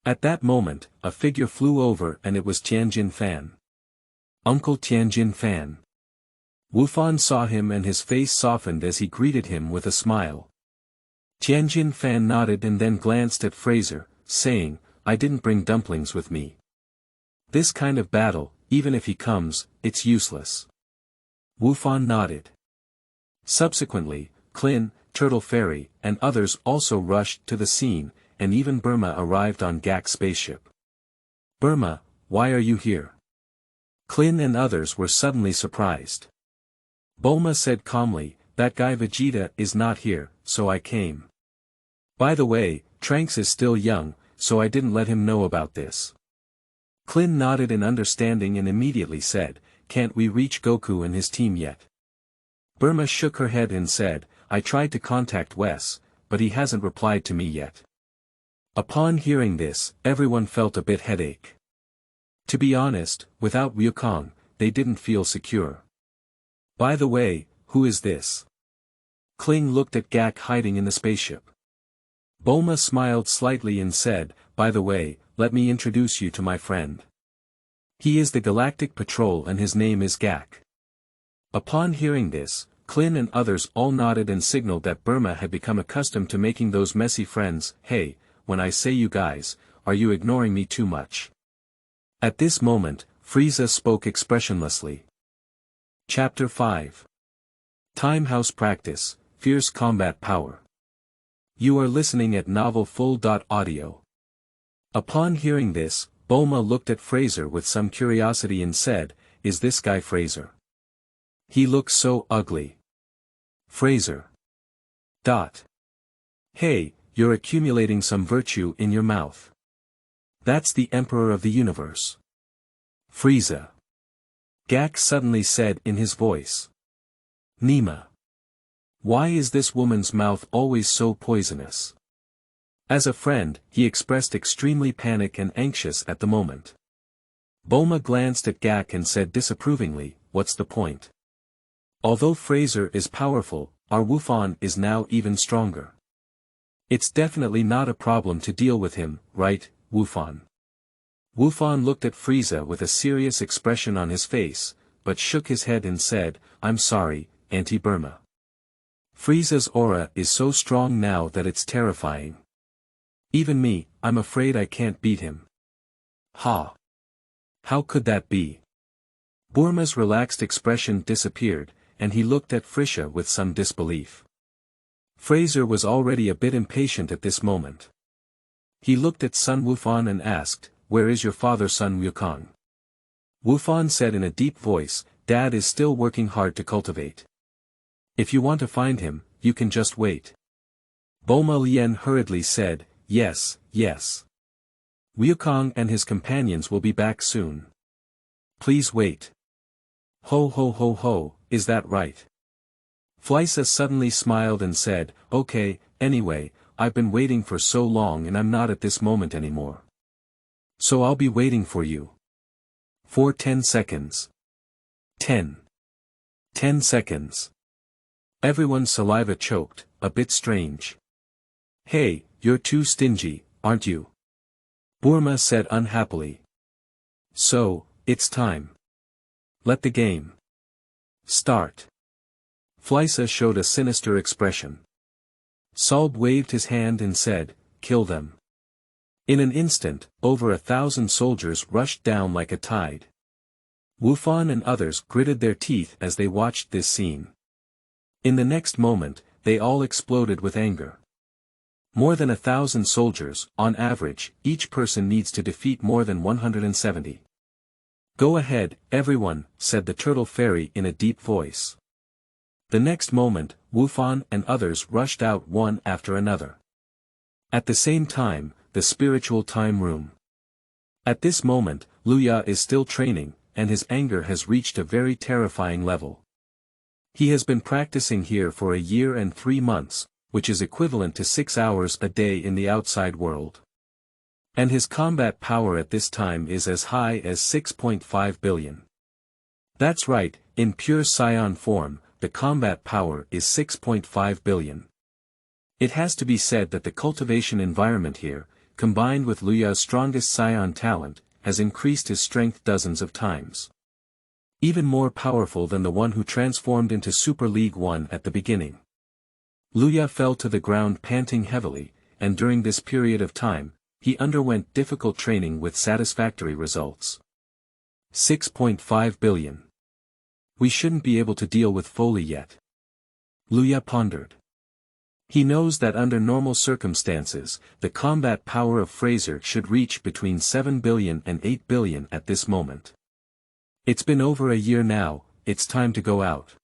At that moment, a figure flew over and it was Tianjin Fan. Uncle Tianjin Fan. Wufan saw him and his face softened as he greeted him with a smile. Tianjin Fan nodded and then glanced at Fraser, saying, I didn't bring dumplings with me. This kind of battle, even if he comes, it's useless. Wufan nodded. Subsequently, Klin, Turtle Fairy, and others also rushed to the scene, and even Burma arrived on Gak's spaceship. Burma, why are you here? Klin and others were suddenly surprised. Bulma said calmly, that guy Vegeta is not here, so I came. By the way, Trunks is still young, so I didn't let him know about this. Klin nodded in understanding and immediately said, can't we reach Goku and his team yet? Burma shook her head and said, I tried to contact Wes, but he hasn't replied to me yet. Upon hearing this, everyone felt a bit headache. To be honest, without Wukong, they didn't feel secure. By the way, who is this? Kling looked at Gak hiding in the spaceship. Bulma smiled slightly and said, by the way, let me introduce you to my friend. He is the Galactic Patrol and his name is Gak. Upon hearing this, Klin and others all nodded and signaled that Burma had become accustomed to making those messy friends. Hey, when I say you guys, are you ignoring me too much? At this moment, Frisa spoke expressionlessly. Chapter 5. Time House Practice, Fierce Combat Power. You are listening at Novel Full.audio. Upon hearing this, Bulma looked at Fraser with some curiosity and said, is this guy Fraser? He looks so ugly. Fraser. Hey, you're accumulating some virtue in your mouth. That's the Emperor of the Universe. Frieza. Gak suddenly said in his voice. Nima. Why is this woman's mouth always so poisonous? As a friend, he expressed extremely panic and anxious at the moment. Bulma glanced at Gak and said disapprovingly, what's the point? Although Fraser is powerful, our Wufan is now even stronger. It's definitely not a problem to deal with him, right, Wufan? Wufan looked at Frieza with a serious expression on his face, but shook his head and said, I'm sorry, Auntie Burma. Frieza's aura is so strong now that it's terrifying. Even me, I'm afraid I can't beat him. Ha! How could that be? Burma's relaxed expression disappeared, and he looked at Frisa with some disbelief. Fraser was already a bit impatient at this moment. He looked at Sun Wufan and asked, where is your father Sun Wukong? Wufan said in a deep voice, Dad is still working hard to cultivate. If you want to find him, you can just wait. Bulma Lien hurriedly said, yes, yes. Wukong and his companions will be back soon. Please wait. Ho ho ho ho, is that right? Frisa suddenly smiled and said, okay, anyway, I've been waiting for so long and I'm not at this moment anymore. So I'll be waiting for you. For 10 seconds. 10 seconds. Everyone's saliva choked, a bit strange. Hey, you're too stingy, aren't you? Burma said unhappily. So, it's time. Let the game start. Frisa showed a sinister expression. Salb waved his hand and said, kill them. In an instant, over 1,000 soldiers rushed down like a tide. Wufan and others gritted their teeth as they watched this scene. In the next moment, they all exploded with anger. More than 1,000 soldiers, on average, each person needs to defeat more than 170. Go ahead, everyone, said the turtle fairy in a deep voice. The next moment, Wufan and others rushed out one after another. At the same time, the spiritual time room. At this moment, Luya is still training, and his anger has reached a very terrifying level. He has been practicing here for a year and 3 months, which is equivalent to 6 hours a day in the outside world. And his combat power at this time is as high as 6.5 billion. That's right, in pure Saiyan form, the combat power is 6.5 billion. It has to be said that the cultivation environment here, combined with Luya's strongest Saiyan talent, has increased his strength dozens of times. Even more powerful than the one who transformed into Super League 1 at the beginning. Luya fell to the ground panting heavily, and during this period of time, he underwent difficult training with satisfactory results. 6.5 billion. We shouldn't be able to deal with Foley yet. Luya pondered. He knows that under normal circumstances, the combat power of Fraser should reach between 7 billion and 8 billion at this moment. It's been over a year now, it's time to go out.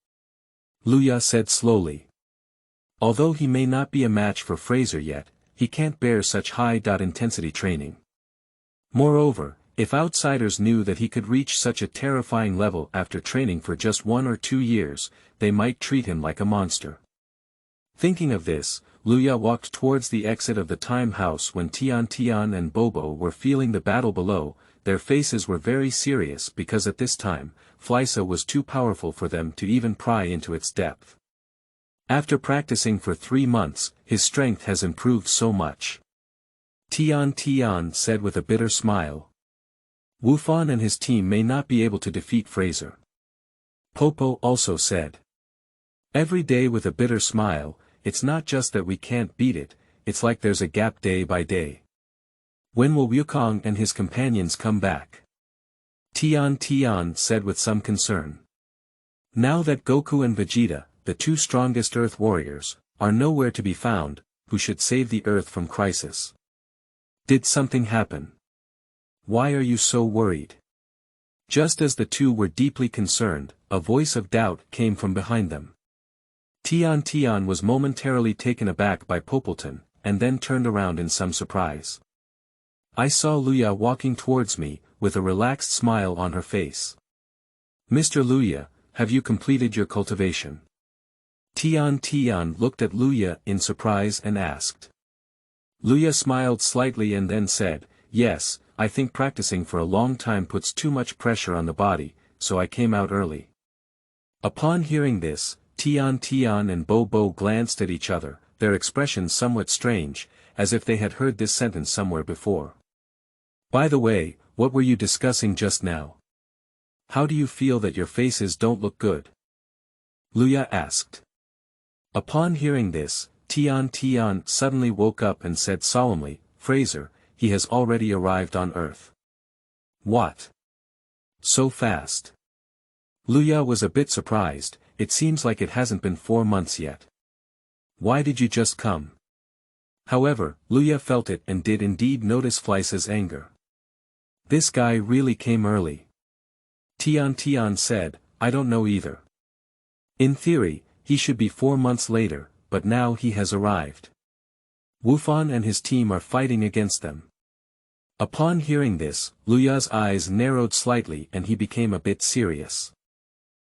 Luya said slowly. Although he may not be a match for Fraser yet, he can't bear such high-intensity training. Moreover, if outsiders knew that he could reach such a terrifying level after training for just 1 or 2 years, they might treat him like a monster. Thinking of this, Luya walked towards the exit of the time house when Tian and Bobo were feeling the battle below. Their faces were very serious because at this time, Frisa was too powerful for them to even pry into its depth. After practicing for 3 months, his strength has improved so much. Tian said with a bitter smile. Wufan and his team may not be able to defeat Fraser. Popo also said. Every day with a bitter smile, it's not just that we can't beat it, it's like there's a gap day by day. When will Wukong and his companions come back? Tian said with some concern. Now that Goku and Vegeta, the 2 strongest Earth warriors, are nowhere to be found, who should save the Earth from crisis? Did something happen? Why are you so worried? Just as the 2 were deeply concerned, a voice of doubt came from behind them. Tian was momentarily taken aback by Poppleton, and then turned around in some surprise. I saw Luya walking towards me, with a relaxed smile on her face. Mr. Luya, have you completed your cultivation? Tian looked at Luya in surprise and asked. Luya smiled slightly and then said, yes, I think practicing for a long time puts too much pressure on the body, so I came out early. Upon hearing this, Tian and Bobo glanced at each other, their expressions somewhat strange, as if they had heard this sentence somewhere before. By the way, what were you discussing just now? How do you feel that your faces don't look good? Luya asked. Upon hearing this, Tian suddenly woke up and said solemnly, Fraser, he has already arrived on Earth. What? So fast? Luya was a bit surprised, it seems like it hasn't been 4 months yet. Why did you just come? However, Luya felt it and did indeed notice Frisa's anger. This guy really came early. Tian said, I don't know either. In theory, he should be 4 months later, but now he has arrived. Wufan and his team are fighting against them. Upon hearing this, Luya's eyes narrowed slightly and he became a bit serious.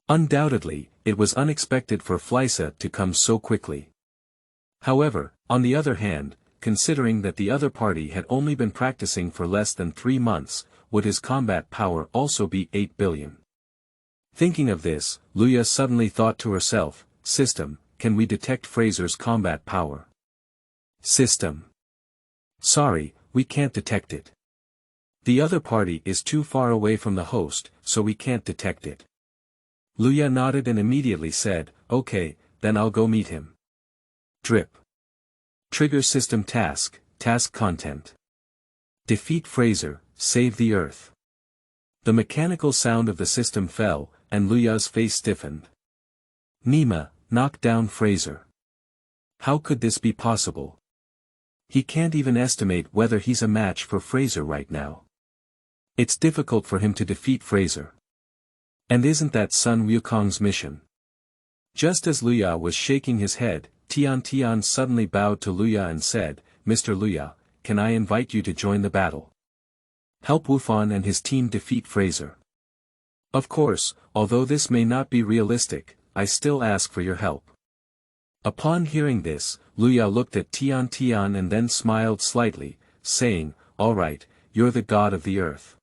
Undoubtedly, it was unexpected for Frisa to come so quickly. However, on the other hand, considering that the other party had only been practicing for less than 3 months, would his combat power also be 8 billion? Thinking of this, Luya suddenly thought to herself, System, can we detect Fraser's combat power? System. Sorry, we can't detect it. The other party is too far away from the host, so we can't detect it. Luya nodded and immediately said, okay, then I'll go meet him. Drip. Trigger system task content. Defeat Fraser, save the Earth. The mechanical sound of the system fell, and Luya's face stiffened. Nima, knock down Fraser. How could this be possible? He can't even estimate whether he's a match for Fraser right now. It's difficult for him to defeat Fraser. And isn't that Sun Wukong's mission? Just as Luya was shaking his head, Tian suddenly bowed to Luya and said, "Mr. Luya, can I invite you to join the battle? Help Wufan and his team defeat Fraser." "Of course, although this may not be realistic, I still ask for your help." Upon hearing this, Luya looked at Tian and then smiled slightly, saying, "All right, you're the god of the earth.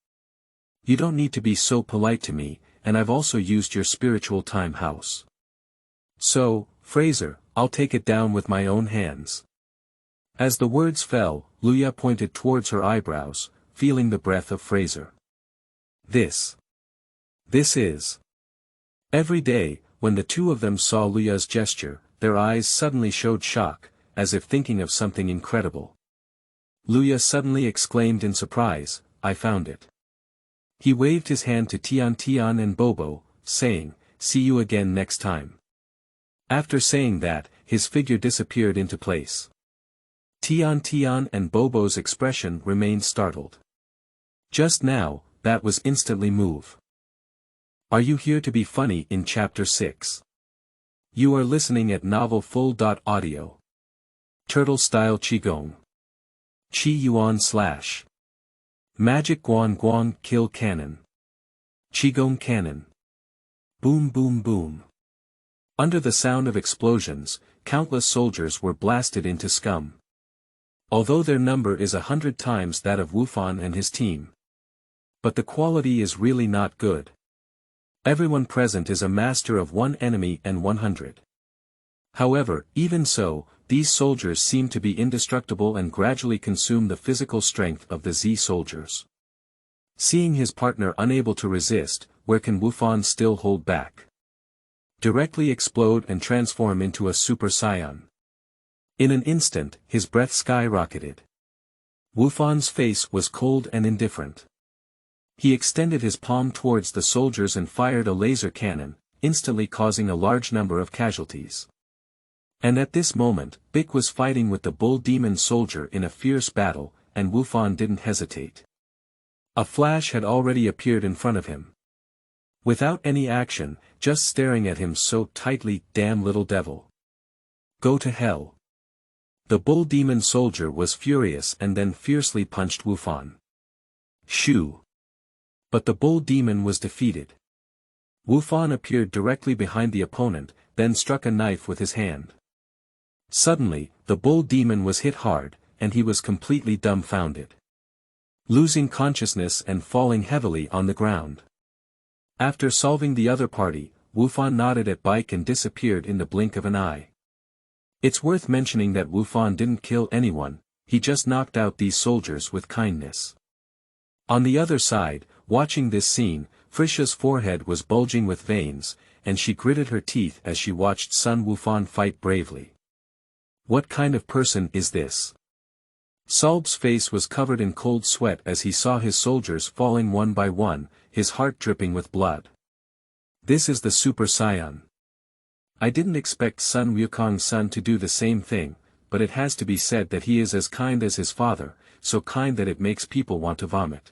You don't need to be so polite to me, and I've also used your spiritual time house. So, Fraser, I'll take it down with my own hands." As the words fell, Luya pointed towards her eyebrows, feeling the breath of Fraser. This is. Every day, when the two of them saw Luya's gesture, their eyes suddenly showed shock, as if thinking of something incredible. Luya suddenly exclaimed in surprise, "I found it." He waved his hand to Tian and Bobo, saying, "See you again next time." After saying that, his figure disappeared into place. Tian and Bobo's expression remained startled. Just now, that was instantly move. Are you here to be funny in Chapter 6? You are listening at novelfull.audio. Turtle Style Qigong. Qi Yuan / Magic Guan Kill Cannon. Qigong Cannon. Boom boom boom. Under the sound of explosions, countless soldiers were blasted into scum. Although their number is 100 times that of Wufan and his team. But the quality is really not good. Everyone present is a master of one enemy and 100. However, even so, these soldiers seem to be indestructible and gradually consume the physical strength of the Z soldiers. Seeing his partner unable to resist, where can Wufan still hold back? Directly explode and transform into a Super Saiyan. In an instant, his breath skyrocketed. Wufan's face was cold and indifferent. He extended his palm towards the soldiers and fired a laser cannon, instantly causing a large number of casualties. And at this moment, Bic was fighting with the bull demon soldier in a fierce battle, and Wufan didn't hesitate. A flash had already appeared in front of him. Without any action, just staring at him so tightly, "Damn little devil. Go to hell." The bull demon soldier was furious and then fiercely punched Wufan. Shoo! But the bull demon was defeated. Wufan appeared directly behind the opponent, then struck a knife with his hand. Suddenly, the bull demon was hit hard, and he was completely dumbfounded. Losing consciousness and falling heavily on the ground. After solving the other party, Wufan nodded at Bike and disappeared in the blink of an eye. It's worth mentioning that Wufan didn't kill anyone, he just knocked out these soldiers with kindness. On the other side, watching this scene, Frisa's forehead was bulging with veins, and she gritted her teeth as she watched Sun Wufan fight bravely. What kind of person is this? Salb's face was covered in cold sweat as he saw his soldiers falling one by one, his heart dripping with blood. This is the Super Saiyan. I didn't expect Sun Wukong's son to do the same thing, but it has to be said that he is as kind as his father, so kind that it makes people want to vomit.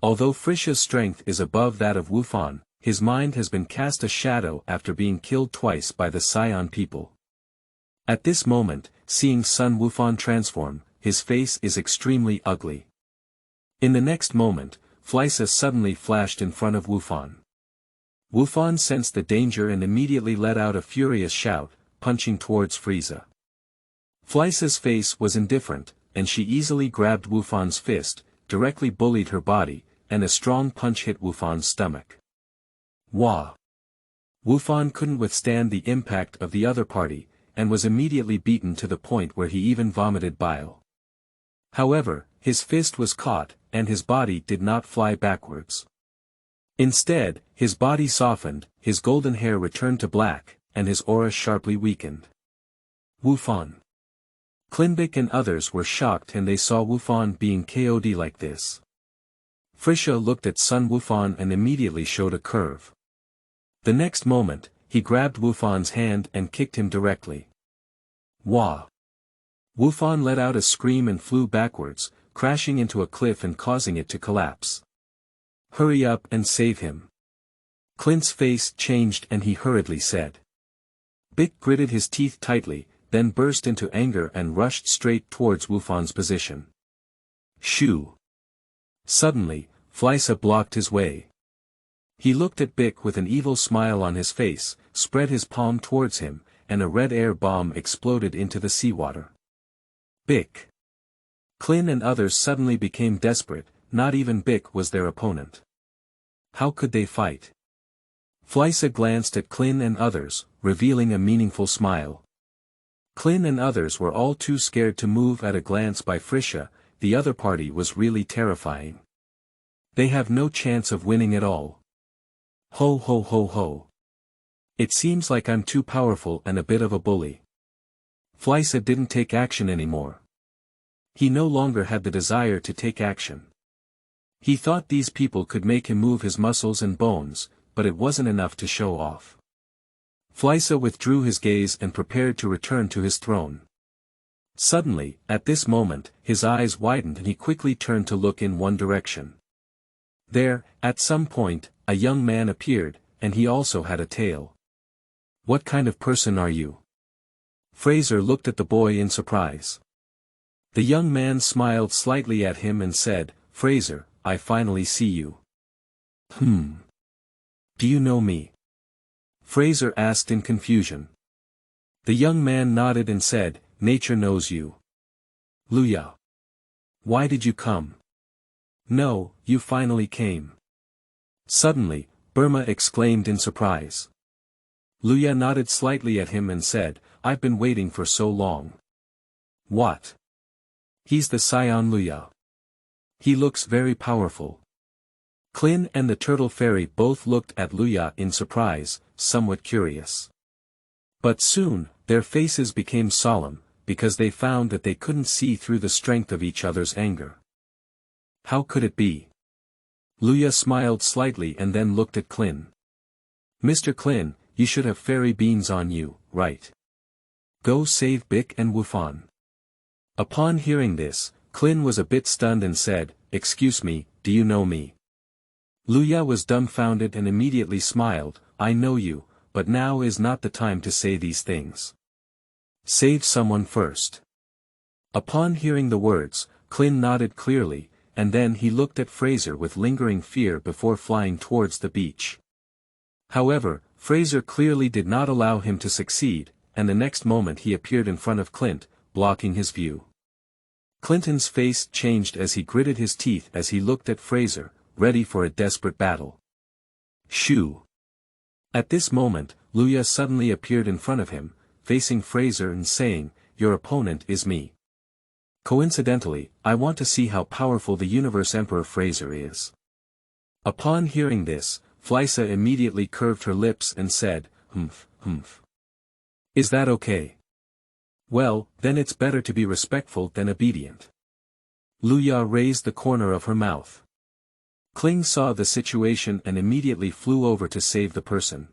Although Frisa's strength is above that of Wufan, his mind has been cast a shadow after being killed twice by the Saiyan people. At this moment, seeing Sun Wufan transform, his face is extremely ugly. In the next moment, Frisa suddenly flashed in front of Wufan. Wufan sensed the danger and immediately let out a furious shout, punching towards Frisa. Frisa's face was indifferent, and she easily grabbed Wufan's fist, directly bullied her body, and a strong punch hit Wufan's stomach. Wah! Wufan couldn't withstand the impact of the other party, and was immediately beaten to the point where he even vomited bile. However, his fist was caught, and his body did not fly backwards. Instead, his body softened, his golden hair returned to black, and his aura sharply weakened. Wufan. Klinbik and others were shocked and they saw Wufan being KO'd like this. Frisa looked at Sun Wufan and immediately showed a curve. The next moment, he grabbed Wufan's hand and kicked him directly. Wah! Wufan let out a scream and flew backwards, crashing into a cliff and causing it to collapse. Hurry up and save him. Clint's face changed and he hurriedly said. Bick gritted his teeth tightly, then burst into anger and rushed straight towards Wufan's position. Shoo! Suddenly, Frisa blocked his way. He looked at Bick with an evil smile on his face, spread his palm towards him, and a red air bomb exploded into the seawater. Bick! Clint and others suddenly became desperate, not even Bick was their opponent. How could they fight? Frisa glanced at Clint and others, revealing a meaningful smile. Clint and others were all too scared to move at a glance by Frisa. The other party was really terrifying. They have no chance of winning at all. Ho ho ho ho. It seems like I'm too powerful and a bit of a bully. Frisa didn't take action anymore. He no longer had the desire to take action. He thought these people could make him move his muscles and bones, but it wasn't enough to show off. Frisa withdrew his gaze and prepared to return to his throne. Suddenly, at this moment, his eyes widened and he quickly turned to look in one direction. There, at some point, a young man appeared, and he also had a tail. What kind of person are you? Fraser looked at the boy in surprise. The young man smiled slightly at him and said, Fraser, I finally see you. Do you know me? Fraser asked in confusion. The young man nodded and said, Nature knows you. Luya. Why did you come? No, you finally came. Suddenly, Burma exclaimed in surprise. Luya nodded slightly at him and said, I've been waiting for so long. What? He's the Saiyan Luya. He looks very powerful. Clint and the Turtle Fairy both looked at Luya in surprise, somewhat curious. But soon, their faces became solemn, because they found that they couldn't see through the strength of each other's anger. How could it be? Luya smiled slightly and then looked at Clint. Mr. Clint, you should have fairy beans on you, right? Go save Bick and Wufan. Upon hearing this, Clint was a bit stunned and said, Excuse me, do you know me? Luya was dumbfounded and immediately smiled, I know you, but now is not the time to say these things. Save someone first. Upon hearing the words, Clint nodded clearly, and then he looked at Fraser with lingering fear before flying towards the beach. However, Fraser clearly did not allow him to succeed, and the next moment he appeared in front of Clint, blocking his view. Clinton's face changed as he gritted his teeth as he looked at Fraser, ready for a desperate battle. Shoo! At this moment, Luya suddenly appeared in front of him, facing Fraser and saying, Your opponent is me. Coincidentally, I want to see how powerful the Universe Emperor Fraser is. Upon hearing this, Frisa immediately curved her lips and said, Humph. Is that okay? Well, then it's better to be respectful than obedient. Luya raised the corner of her mouth. Kling saw the situation and immediately flew over to save the person.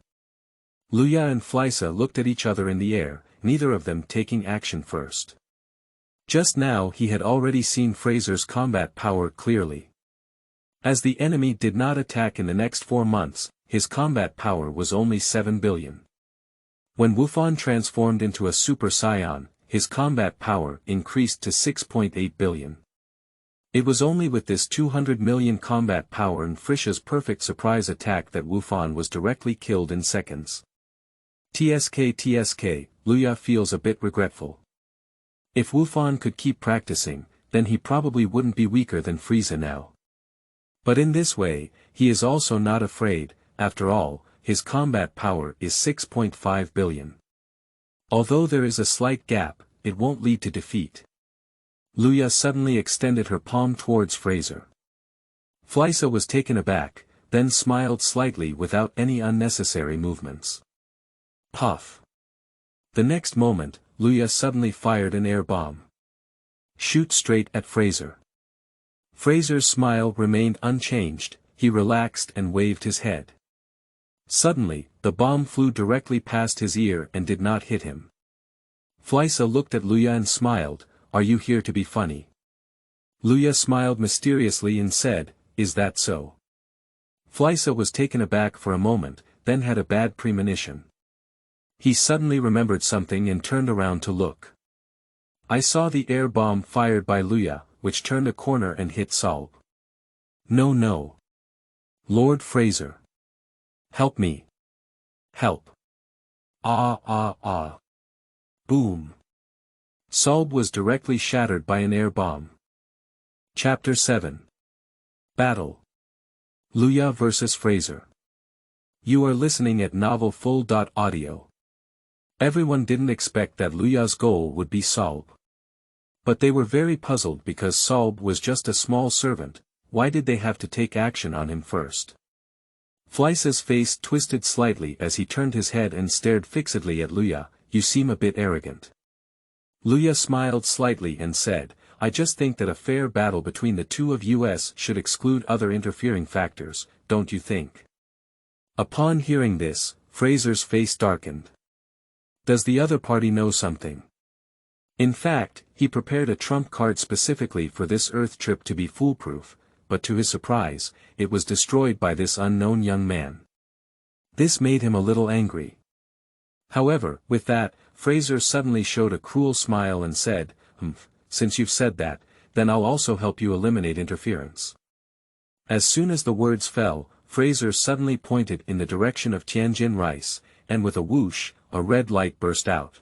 Luya and Frisa looked at each other in the air, neither of them taking action first. Just now he had already seen Fraser's combat power clearly. As the enemy did not attack in the next 4 months, his combat power was only 7 billion. When Wufan transformed into a Super Saiyan, his combat power increased to 6.8 billion. It was only with this 200 million combat power and Frisa's perfect surprise attack that Wufan was directly killed in seconds. TSK, Luya feels a bit regretful. If Wufan could keep practicing, then he probably wouldn't be weaker than Frisa now. But in this way, he is also not afraid, after all, his combat power is 6.5 billion. Although there is a slight gap, it won't lead to defeat. Luya suddenly extended her palm towards Fraser. Frisa was taken aback, then smiled slightly without any unnecessary movements. Puff. The next moment, Luya suddenly fired an air bomb. Shoot straight at Fraser. Fraser's smile remained unchanged, he relaxed and waved his head. Suddenly, the bomb flew directly past his ear and did not hit him. Frisa looked at Luya and smiled, "Are you here to be funny?" Luya smiled mysteriously and said, "Is that so?" Frisa was taken aback for a moment, then had a bad premonition. He suddenly remembered something and turned around to look. "I saw the air bomb fired by Luya, which turned a corner and hit Saul." "No, no. Lord Fraser. Help me. Help. Ah ah ah." Boom. Saul was directly shattered by an air bomb. Chapter 7. Battle. Luya vs. Fraser. You are listening at Novel Full.audio. Everyone didn't expect that Luya's goal would be Saul. But they were very puzzled because Saul was just a small servant. Why did they have to take action on him first? Frisa's face twisted slightly as he turned his head and stared fixedly at Luya. "You seem a bit arrogant." Luya smiled slightly and said, "I just think that a fair battle between the two of us should exclude other interfering factors, don't you think?" Upon hearing this, Fraser's face darkened. Does the other party know something? In fact, he prepared a trump card specifically for this Earth trip to be foolproof, but to his surprise, it was destroyed by this unknown young man. This made him a little angry. However, with that, Fraser suddenly showed a cruel smile and said, "Since you've said that, then I'll also help you eliminate interference." As soon as the words fell, Fraser suddenly pointed in the direction of Tianjin Rice, and with a whoosh, a red light burst out.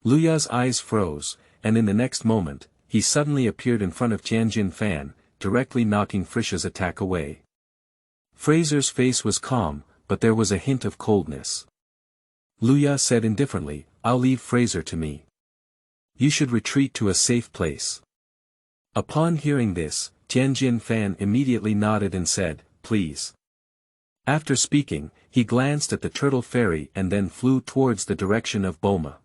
Luya's eyes froze, and in the next moment, he suddenly appeared in front of Tianjin Fan, directly knocking Frisa's attack away. Fraser's face was calm, but there was a hint of coldness. Luya said indifferently, "I'll leave Fraser to me. You should retreat to a safe place." Upon hearing this, Tianjin Fan immediately nodded and said, "Please." After speaking, he glanced at the turtle fairy and then flew towards the direction of Boma.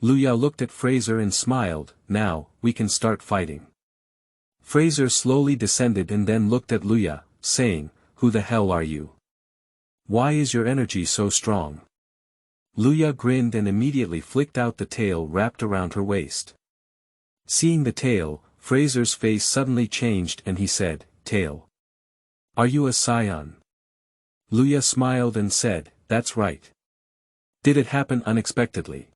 Luya looked at Fraser and smiled, "Now, we can start fighting." Fraser slowly descended and then looked at Luya, saying, "Who the hell are you? Why is your energy so strong?" Luya grinned and immediately flicked out the tail wrapped around her waist. Seeing the tail, Fraser's face suddenly changed and he said, "Tail. Are you a Saiyan?" Luya smiled and said, "That's right." "Did it happen unexpectedly?"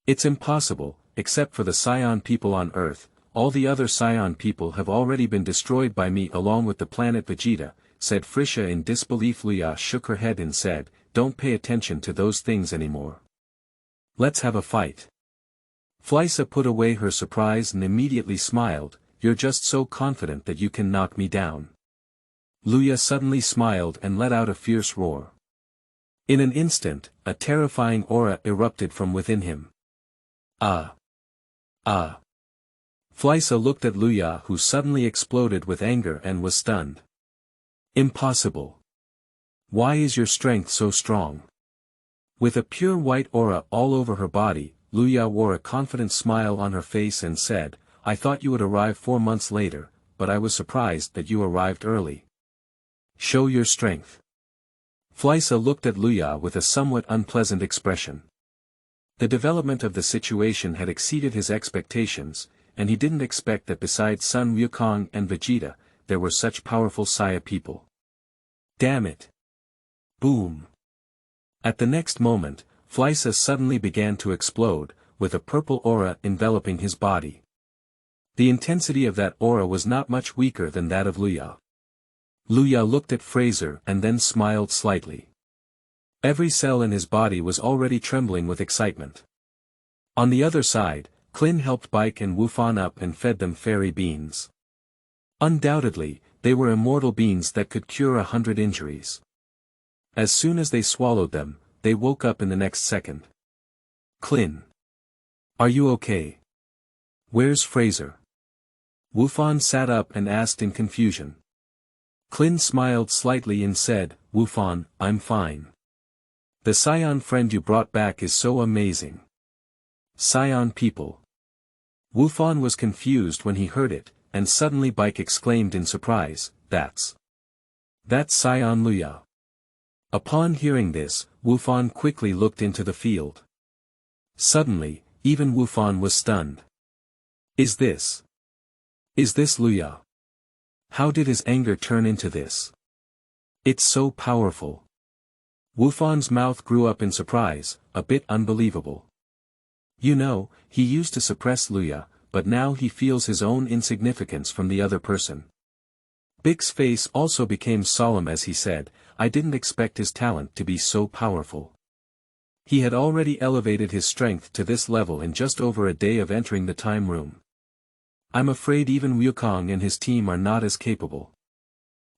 "It's impossible, except for the Saiyan people on Earth. All the other Saiyan people have already been destroyed by me along with the planet Vegeta," said Frisa in disbelief. Luya shook her head and said, "Don't pay attention to those things anymore. Let's have a fight." Frisa put away her surprise and immediately smiled, "You're just so confident that you can knock me down." Luya suddenly smiled and let out a fierce roar. In an instant, a terrifying aura erupted from within him. Ah! Ah! Frisa looked at Luya, who suddenly exploded with anger and was stunned. "Impossible! Why is your strength so strong?" With a pure white aura all over her body, Luya wore a confident smile on her face and said, "I thought you would arrive 4 months later, but I was surprised that you arrived early. Show your strength." Frisa looked at Luya with a somewhat unpleasant expression. The development of the situation had exceeded his expectations, and he didn't expect that besides Sun Wukong and Vegeta, there were such powerful Saiyan people. Damn it! Boom! At the next moment, Frisa suddenly began to explode, with a purple aura enveloping his body. The intensity of that aura was not much weaker than that of Luya. Luya looked at Fraser and then smiled slightly. Every cell in his body was already trembling with excitement. On the other side, Klin helped Bike and Wufan up and fed them fairy beans. Undoubtedly, they were immortal beans that could cure 100 injuries. As soon as they swallowed them, they woke up in the next second. "Klin. Are you okay? Where's Fraser?" Wufan sat up and asked in confusion. Klin smiled slightly and said, "Wufan, I'm fine. The Saiyan friend you brought back is so amazing. Saiyan people." Wufan was confused when he heard it, and suddenly Bike exclaimed in surprise, That's Saiyan Luya." Upon hearing this, Wufan quickly looked into the field. Suddenly, even Wufan was stunned. Is this Luya? How did his anger turn into this? It's so powerful. Wufan's mouth grew up in surprise, a bit unbelievable. You know, he used to suppress Luya, but now he feels his own insignificance from the other person. Big's face also became solemn as he said, I didn't expect his talent to be so powerful. He had already elevated his strength to this level in just over a day of entering the time room. I'm afraid even Wukong and his team are not as capable.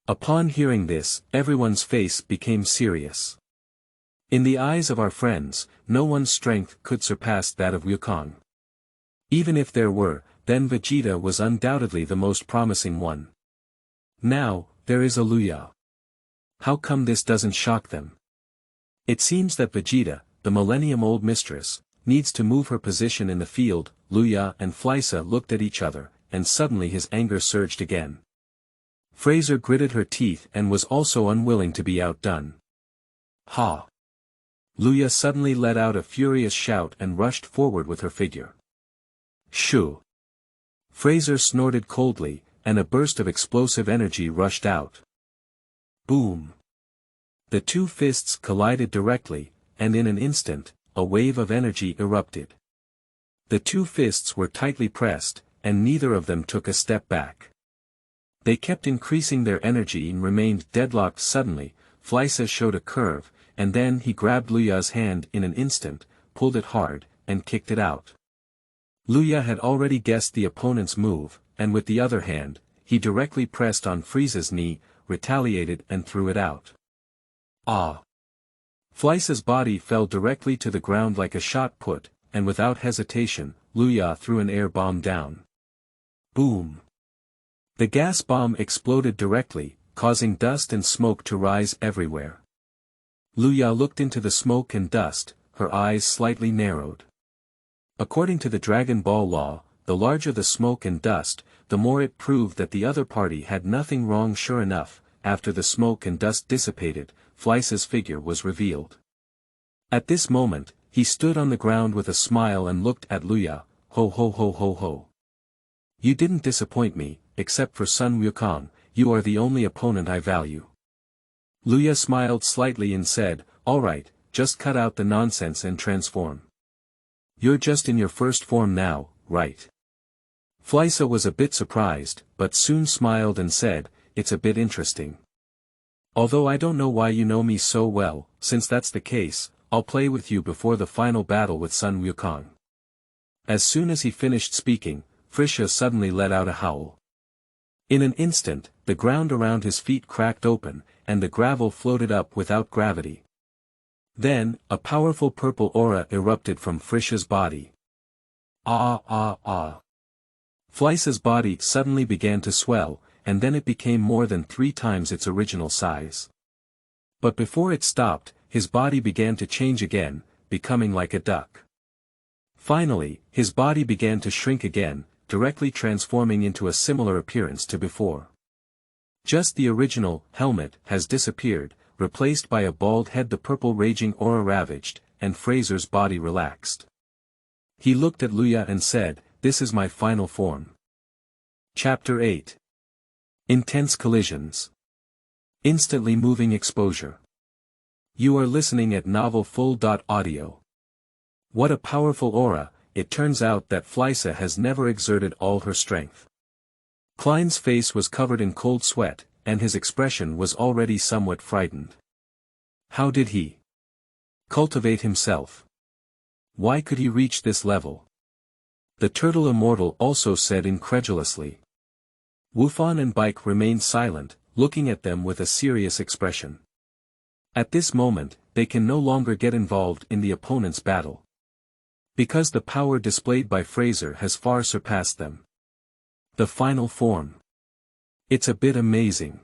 Upon hearing this, everyone's face became serious. In the eyes of our friends, no one's strength could surpass that of Wukong. Even if there were, then Vegeta was undoubtedly the most promising one. Now, there is a Luya. How come this doesn't shock them? It seems that Vegeta, the millennium-old mistress, needs to move her position in the field. Luya and Frisa looked at each other, and suddenly his anger surged again. Fraser gritted her teeth and was also unwilling to be outdone. Ha! Luya suddenly let out a furious shout and rushed forward with her figure. Shoo! Fraser snorted coldly, and a burst of explosive energy rushed out. Boom! The two fists collided directly, and in an instant, a wave of energy erupted. The two fists were tightly pressed, and neither of them took a step back. They kept increasing their energy and remained deadlocked. Suddenly, Frisa showed a curve, and then he grabbed Luya's hand in an instant, pulled it hard, and kicked it out. Luya had already guessed the opponent's move, and with the other hand, he directly pressed on Frisa's knee, retaliated and threw it out. Ah! Frisa's body fell directly to the ground like a shot put, and without hesitation, Luya threw an air bomb down. Boom! The gas bomb exploded directly, causing dust and smoke to rise everywhere. Luya looked into the smoke and dust, her eyes slightly narrowed. According to the Dragon Ball law, the larger the smoke and dust, the more it proved that the other party had nothing wrong. Sure enough, after the smoke and dust dissipated, Frisa's figure was revealed. At this moment, he stood on the ground with a smile and looked at Luya. Ho ho ho ho ho. You didn't disappoint me, except for Sun Wukong, you are the only opponent I value. Luya smiled slightly and said, alright, just cut out the nonsense and transform. You're just in your first form now, right? Frisa was a bit surprised, but soon smiled and said, it's a bit interesting. Although I don't know why you know me so well, since that's the case, I'll play with you before the final battle with Sun Wukong. As soon as he finished speaking, Frisa suddenly let out a howl. In an instant, the ground around his feet cracked open, and the gravel floated up without gravity. Then, a powerful purple aura erupted from Frisa's body. Ah ah ah. Frisa's body suddenly began to swell, and then it became more than 3 times its original size. But before it stopped, his body began to change again, becoming like a duck. Finally, his body began to shrink again, directly transforming into a similar appearance to before. Just the original helmet has disappeared, replaced by a bald head. The purple raging aura ravaged, and Fraser's body relaxed. He looked at Luya and said, this is my final form. Chapter 8. Intense collisions. Instantly moving exposure. You are listening at novelfull.audio. What a powerful aura. It turns out that Frisa has never exerted all her strength. Klein's face was covered in cold sweat, and his expression was already somewhat frightened. How did he cultivate himself? Why could he reach this level? The turtle immortal also said incredulously. Wufan and Bike remained silent, looking at them with a serious expression. At this moment, they can no longer get involved in the opponent's battle. Because the power displayed by Fraser has far surpassed them. The final form. It's a bit amazing.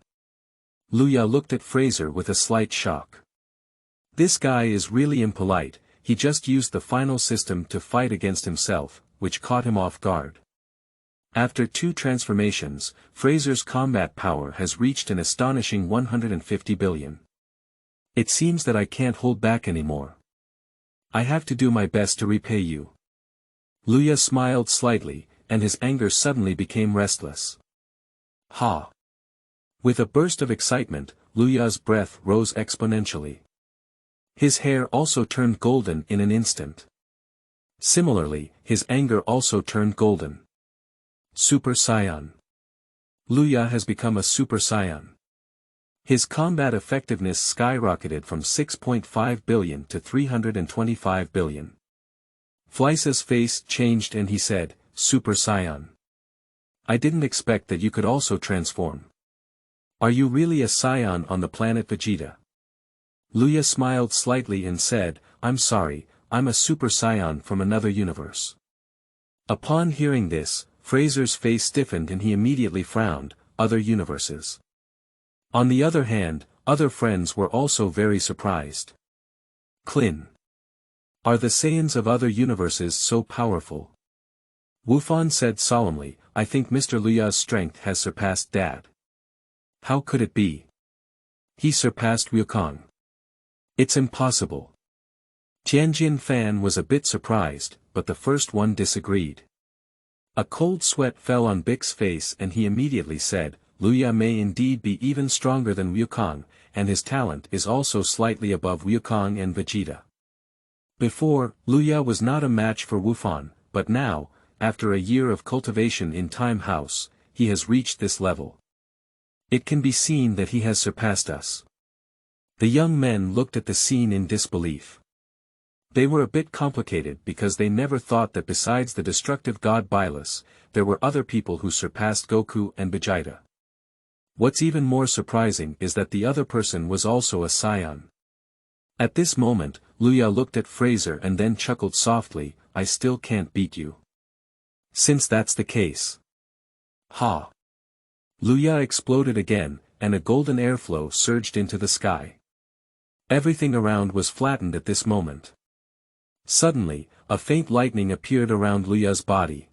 Luya looked at Fraser with a slight shock. This guy is really impolite. He just used the final system to fight against himself, which caught him off guard. After 2 transformations, Fraser's combat power has reached an astonishing 150 billion. It seems that I can't hold back anymore. I have to do my best to repay you. Luya smiled slightly, and his anger suddenly became restless. Ha! With a burst of excitement, Luya's breath rose exponentially. His hair also turned golden in an instant. Similarly, his anger also turned golden. Super Saiyan. Luya has become a Super Saiyan. His combat effectiveness skyrocketed from 6.5 billion to 325 billion. Frisa's face changed and he said, Super Saiyan. I didn't expect that you could also transform. Are you really a Saiyan on the planet Vegeta? Luya smiled slightly and said, I'm sorry, I'm a Super Saiyan from another universe. Upon hearing this, Fraser's face stiffened and he immediately frowned, other universes. On the other hand, other friends were also very surprised. Klin. Are the Saiyans of other universes so powerful? Wufan said solemnly, I think Mr. Luya's strength has surpassed Dad. How could it be? He surpassed Wukong. It's impossible. Tianjin Fan was a bit surprised, but the first one disagreed. A cold sweat fell on Bix's face and he immediately said, Luya may indeed be even stronger than Wukong, and his talent is also slightly above Wukong and Vegeta. Before, Luya was not a match for Wufan, but now, after a year of cultivation in Time House, he has reached this level. It can be seen that he has surpassed us. The young men looked at the scene in disbelief. They were a bit complicated because they never thought that besides the destructive god Boundless, there were other people who surpassed Goku and Vegeta. What's even more surprising is that the other person was also a Saiyan. At this moment, Luya looked at Fraser and then chuckled softly, I still can't beat you. Since that's the case. Ha! Luya exploded again, and a golden airflow surged into the sky. Everything around was flattened at this moment. Suddenly, a faint lightning appeared around Luya's body.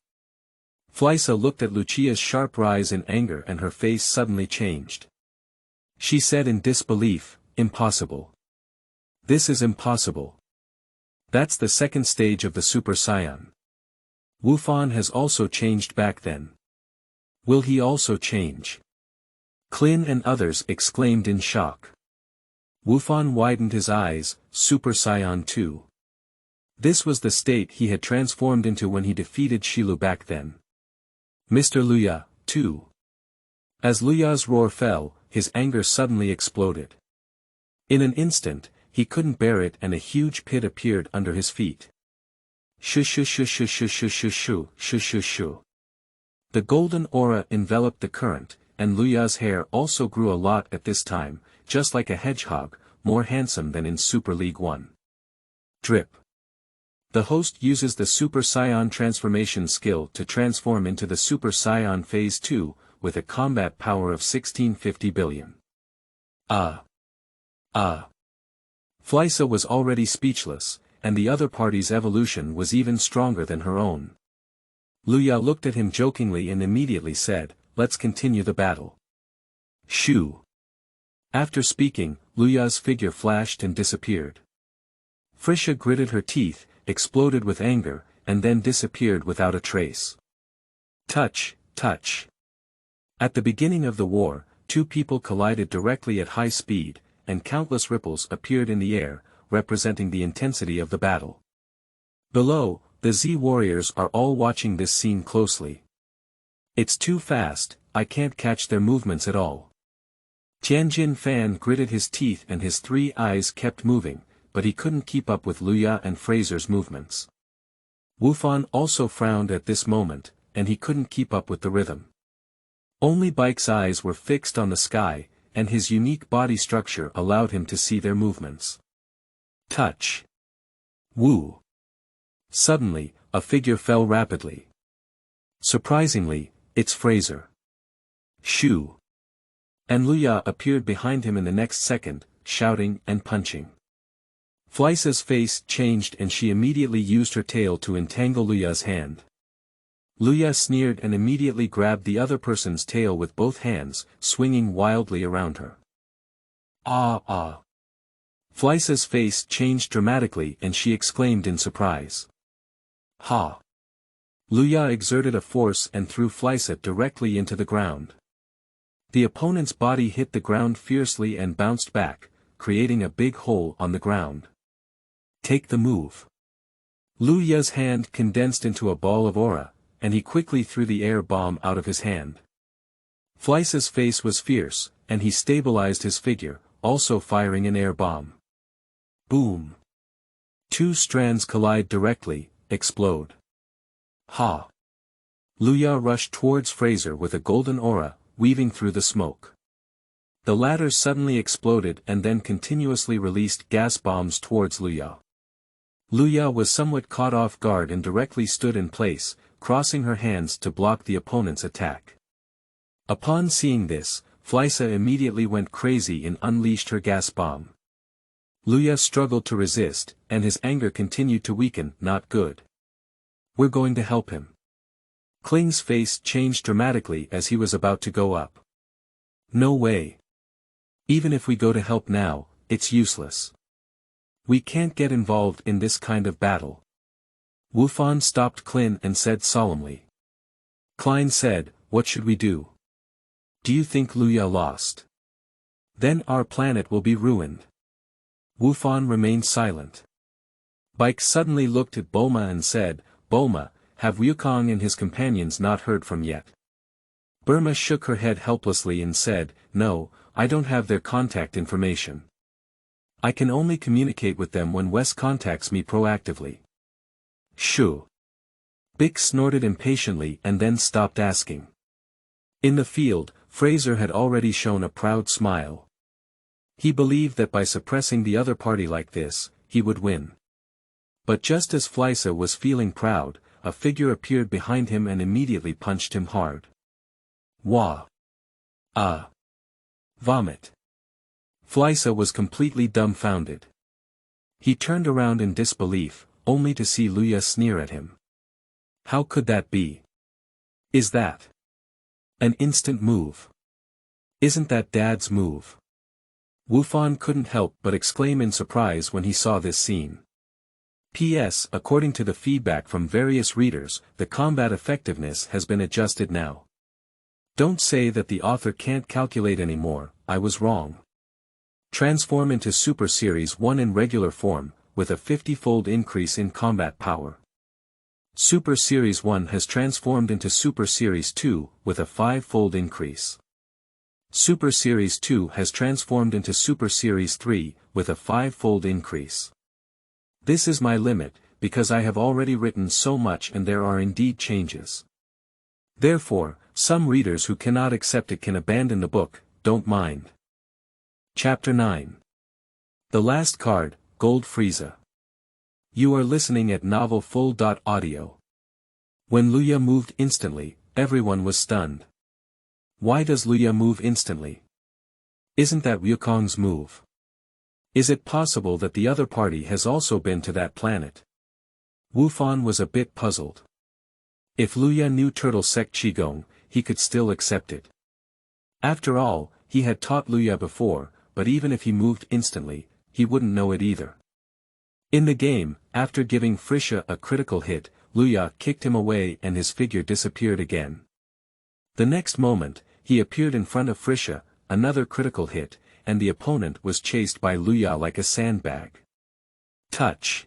Frisa looked at Lucia's sharp rise in anger and her face suddenly changed. She said in disbelief, impossible. This is impossible. That's the second stage of the Super Saiyan. Wufan has also changed back then. Will he also change? Klin and others exclaimed in shock. Wufan widened his eyes, Super Saiyan 2. This was the state he had transformed into when he defeated Shilu back then. Mr. Luya, too. As Luya's roar fell, his anger suddenly exploded. In an instant, he couldn't bear it and a huge pit appeared under his feet. Shoo shoo shoo shoo shoo shoo shoo shoo shoo shoo shoo. The golden aura enveloped the current, and Luya's hair also grew a lot at this time, just like a hedgehog, more handsome than in Super League 1. Drip. The host uses the Super Saiyan Transformation Skill to transform into the Super Saiyan Phase 2, with a combat power of 1650 billion. Frisa was already speechless, and the other party's evolution was even stronger than her own. Luya looked at him jokingly and immediately said, let's continue the battle. Shoo. After speaking, Luya's figure flashed and disappeared. Frisa gritted her teeth, exploded with anger, and then disappeared without a trace. Touch, touch. At the beginning of the war, two people collided directly at high speed, and countless ripples appeared in the air, representing the intensity of the battle. Below, the Z warriors are all watching this scene closely. It's too fast, I can't catch their movements at all. Tianjin Fan gritted his teeth and his three eyes kept moving, but he couldn't keep up with Luya and Fraser's movements. Wufan also frowned at this moment, and he couldn't keep up with the rhythm. Only Bike's eyes were fixed on the sky, and his unique body structure allowed him to see their movements. Touch. Woo. Suddenly, a figure fell rapidly. Surprisingly, it's Fraser. Shoo. And Luya appeared behind him in the next second, shouting and punching. Frisa's face changed and she immediately used her tail to entangle Luya's hand. Luya sneered and immediately grabbed the other person's tail with both hands, swinging wildly around her. Frisa's face changed dramatically and she exclaimed in surprise. Ha! Luya exerted a force and threw Frisa directly into the ground. The opponent's body hit the ground fiercely and bounced back, creating a big hole on the ground. Take the move. Luya's hand condensed into a ball of aura, and he quickly threw the air bomb out of his hand. Frisa's face was fierce, and he stabilized his figure, also firing an air bomb. Boom! Two strands collide directly, explode. Ha! Luya rushed towards Fraser with a golden aura, weaving through the smoke. The latter suddenly exploded and then continuously released gas bombs towards Luya. Luya was somewhat caught off guard and directly stood in place, crossing her hands to block the opponent's attack. Upon seeing this, Frisa immediately went crazy and unleashed her gas bomb. Luya struggled to resist, and his anger continued to weaken. Not good. We're going to help him. Kling's face changed dramatically as he was about to go up. No way. Even if we go to help now, it's useless. We can't get involved in this kind of battle. Wufan stopped Klin and said solemnly. Klein said, what should we do? Do you think Luya lost? Then our planet will be ruined. Wufan remained silent. Bike suddenly looked at Bulma and said, Bulma, have Wukong and his companions not heard from yet? Burma shook her head helplessly and said, no, I don't have their contact information. I can only communicate with them when Wes contacts me proactively. Shoo. Bick snorted impatiently and then stopped asking. In the field, Fraser had already shown a proud smile. He believed that by suppressing the other party like this, he would win. But just as Frisa was feeling proud, a figure appeared behind him and immediately punched him hard. Wah! Ah! Vomit! Frisa was completely dumbfounded. He turned around in disbelief, only to see Luya sneer at him. How could that be? Is that an instant move? Isn't that Dad's move? Wufan couldn't help but exclaim in surprise when he saw this scene. P.S. According to the feedback from various readers, the combat effectiveness has been adjusted now. Don't say that the author can't calculate anymore, I was wrong. Transform into Super Series 1 in regular form, with a 50-fold increase in combat power. Super Series 1 has transformed into Super Series 2, with a 5-fold increase. Super Series 2 has transformed into Super Series 3, with a 5-fold increase. This is my limit, because I have already written so much and there are indeed changes. Therefore, some readers who cannot accept it can abandon the book, don't mind. Chapter 9. The Last Card, Gold Frisa. You are listening at novelfull.audio. When Luya moved instantly, everyone was stunned. Why does Luya move instantly? Isn't that Wukong's move? Is it possible that the other party has also been to that planet? Wufan was a bit puzzled. If Luya knew Turtle Sect Qigong, he could still accept it. After all, he had taught Luya before, but even if he moved instantly, he wouldn't know it either. In the game, after giving Frisa a critical hit, Luya kicked him away and his figure disappeared again. The next moment, he appeared in front of Frisa, another critical hit, and the opponent was chased by Luya like a sandbag. Touch.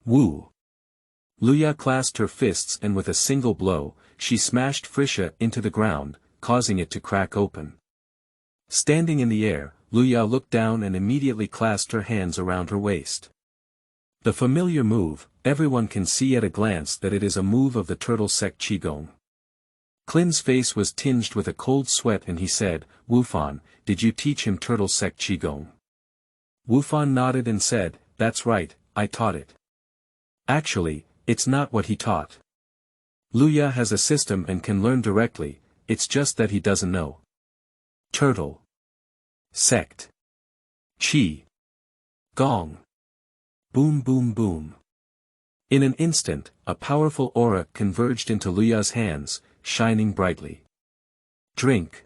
Woo. Luya clasped her fists and with a single blow, she smashed Frisa into the ground, causing it to crack open. Standing in the air, Luya looked down and immediately clasped her hands around her waist. The familiar move, everyone can see at a glance that it is a move of the Turtle Sect Qigong. Klin's face was tinged with a cold sweat and he said, Wufan, did you teach him Turtle Sect Qigong? Wufan nodded and said, that's right, I taught it. Actually, it's not what he taught. Luya has a system and can learn directly, it's just that he doesn't know. Turtle Sect Qi Gong. Boom boom boom. In an instant, a powerful aura converged into Luya's hands, shining brightly. Drink.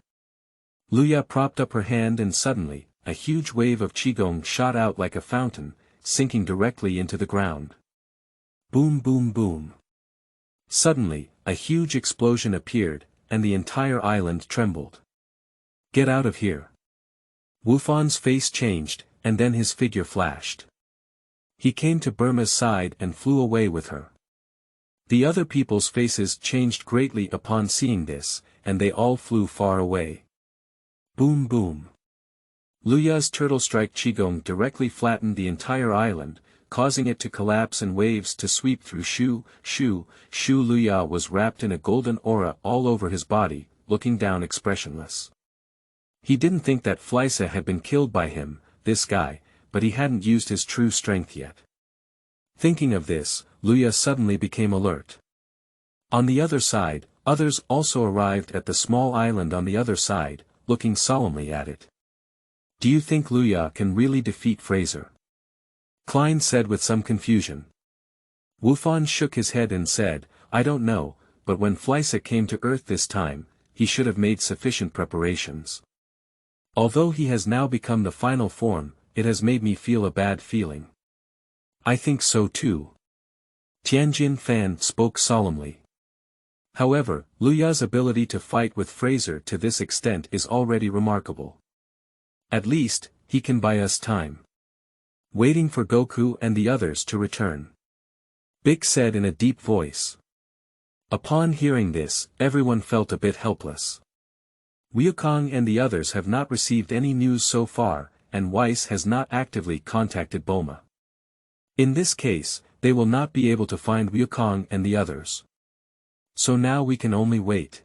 Luya propped up her hand and suddenly, a huge wave of qigong shot out like a fountain, sinking directly into the ground. Boom boom boom. Suddenly, a huge explosion appeared, and the entire island trembled. Get out of here. Wufan's face changed, and then his figure flashed. He came to Burma's side and flew away with her. The other people's faces changed greatly upon seeing this, and they all flew far away. Boom boom. Luya's turtle strike qigong directly flattened the entire island, causing it to collapse and waves to sweep through Shu. Luya was wrapped in a golden aura all over his body, looking down expressionless. He didn't think that Frisa had been killed by him, this guy, but he hadn't used his true strength yet. Thinking of this, Luya suddenly became alert. On the other side, others also arrived at the small island on the other side, looking solemnly at it. Do you think Luya can really defeat Fraser? Klein said with some confusion. Wufan shook his head and said, I don't know, but when Frisa came to Earth this time, he should have made sufficient preparations. Although he has now become the final form, it has made me feel a bad feeling. I think so too. Tianjin Fan spoke solemnly. However, Luya's ability to fight with Fraser to this extent is already remarkable. At least, he can buy us time. Waiting for Goku and the others to return. Big said in a deep voice. Upon hearing this, everyone felt a bit helpless. Wukong and the others have not received any news so far, and Weiss has not actively contacted Bulma. In this case, they will not be able to find Wukong and the others. So now we can only wait.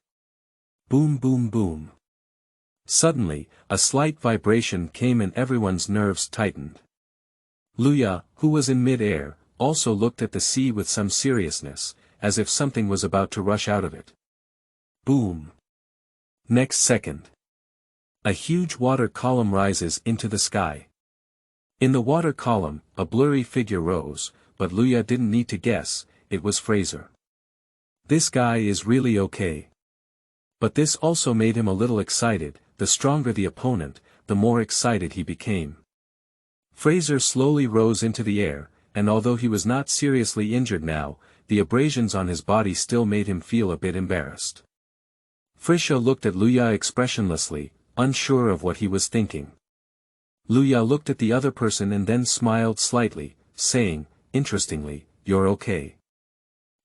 Boom boom boom. Suddenly, a slight vibration came and everyone's nerves tightened. Luya, who was in mid-air, also looked at the sea with some seriousness, as if something was about to rush out of it. Boom. Next second. A huge water column rises into the sky. In the water column, a blurry figure rose, but Luya didn't need to guess, it was Fraser. This guy is really okay. But this also made him a little excited. The stronger the opponent, the more excited he became. Fraser slowly rose into the air, and although he was not seriously injured now, the abrasions on his body still made him feel a bit embarrassed. Frisa looked at Luya expressionlessly, unsure of what he was thinking. Luya looked at the other person and then smiled slightly, saying, interestingly, you're okay.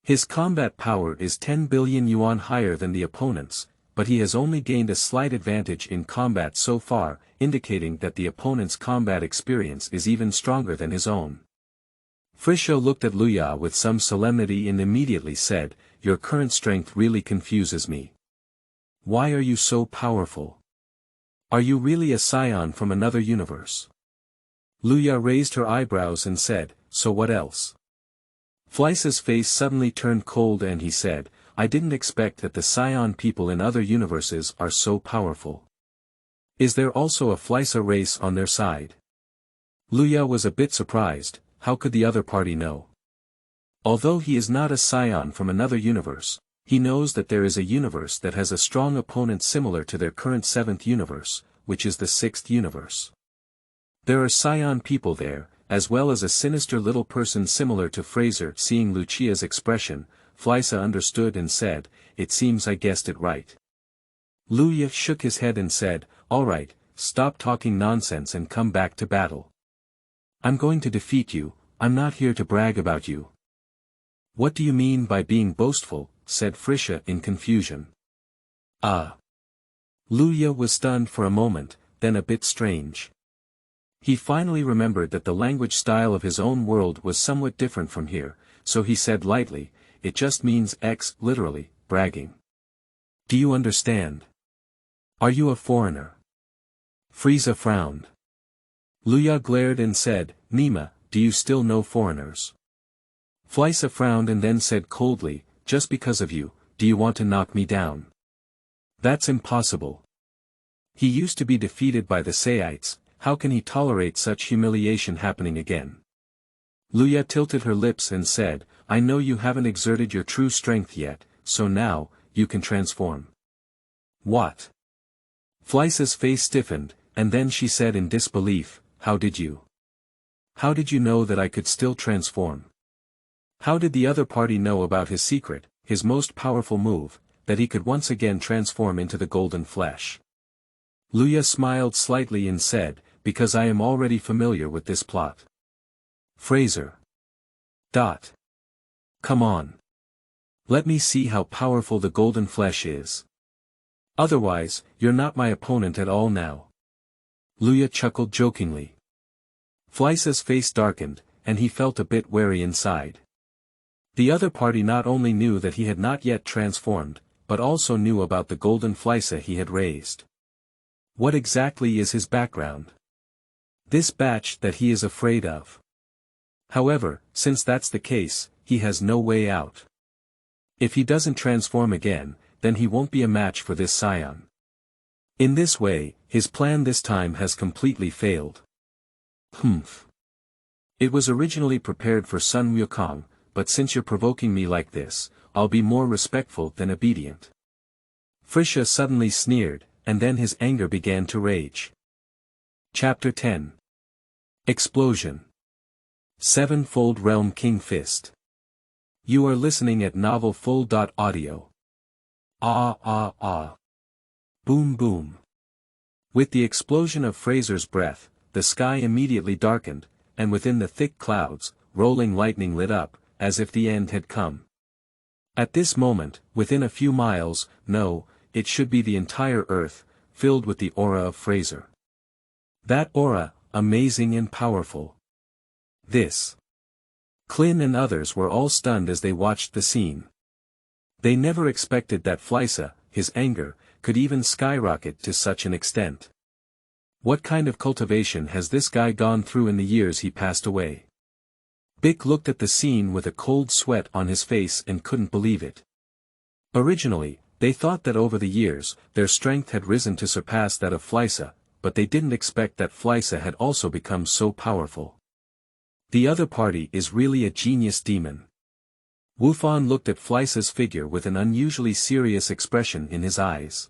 His combat power is 10 billion yuan higher than the opponent's, but he has only gained a slight advantage in combat so far, indicating that the opponent's combat experience is even stronger than his own. Frisa looked at Luya with some solemnity and immediately said, your current strength really confuses me. Why are you so powerful? Are you really a scion from another universe? Luya raised her eyebrows and said, so what else? Frisa's face suddenly turned cold and he said, I didn't expect that the scion people in other universes are so powerful. Is there also a Frisa race on their side? Luya was a bit surprised, how could the other party know? Although he is not a scion from another universe, he knows that there is a universe that has a strong opponent similar to their current 7th universe, which is the 6th universe. There are scion people there, as well as a sinister little person similar to Fraser. Seeing Lucia's expression, Frisa understood and said, it seems I guessed it right. Luya shook his head and said, alright, stop talking nonsense and come back to battle. I'm going to defeat you, I'm not here to brag about you. What do you mean by being boastful? Said Frisa in confusion. Luya was stunned for a moment, then a bit strange. He finally remembered that the language style of his own world was somewhat different from here, so he said lightly, it just means literally, bragging. Do you understand? Are you a foreigner? Frisa frowned. Luya glared and said, Nima, do you still know foreigners? Frisa frowned and then said coldly, just because of you, do you want to knock me down? That's impossible. He used to be defeated by the Saiyites, how can he tolerate such humiliation happening again? Luya tilted her lips and said, I know you haven't exerted your true strength yet, so now, you can transform. What? Frisa's face stiffened, and then she said in disbelief, "How did you? How did you know that I could still transform? How did the other party know about his secret, his most powerful move, that he could once again transform into the golden flesh?" Luya smiled slightly and said, "Because I am already familiar with this plot." Fraser. Come on. Let me see how powerful the golden flesh is. Otherwise, you're not my opponent at all now. Luya chuckled jokingly. Frisa's face darkened, and he felt a bit wary inside. The other party not only knew that he had not yet transformed, but also knew about the golden Frisa he had raised. What exactly is his background? This batch that he is afraid of. However, since that's the case, he has no way out. If he doesn't transform again, then he won't be a match for this Saiyan. In this way, his plan this time has completely failed. It was originally prepared for Sun Wukong, but since you're provoking me like this, I'll be more respectful than obedient. Frisa suddenly sneered, and then his anger began to rage. Chapter 10. Explosion. Sevenfold Realm King Fist. You are listening at novelfull.audio. Boom boom. With the explosion of Fraser's breath, the sky immediately darkened, and within the thick clouds, rolling lightning lit up, as if the end had come. At this moment, within a few miles, no, it should be the entire earth, filled with the aura of Fraser. That aura, amazing and powerful. This. Clin and others were all stunned as they watched the scene. They never expected that Frisa, his anger, could even skyrocket to such an extent. What kind of cultivation has this guy gone through in the years he passed away? Bick looked at the scene with a cold sweat on his face and couldn't believe it. Originally, they thought that over the years, their strength had risen to surpass that of Frisa, but they didn't expect that Frisa had also become so powerful. The other party is really a genius demon. Wufan looked at Frisa's figure with an unusually serious expression in his eyes.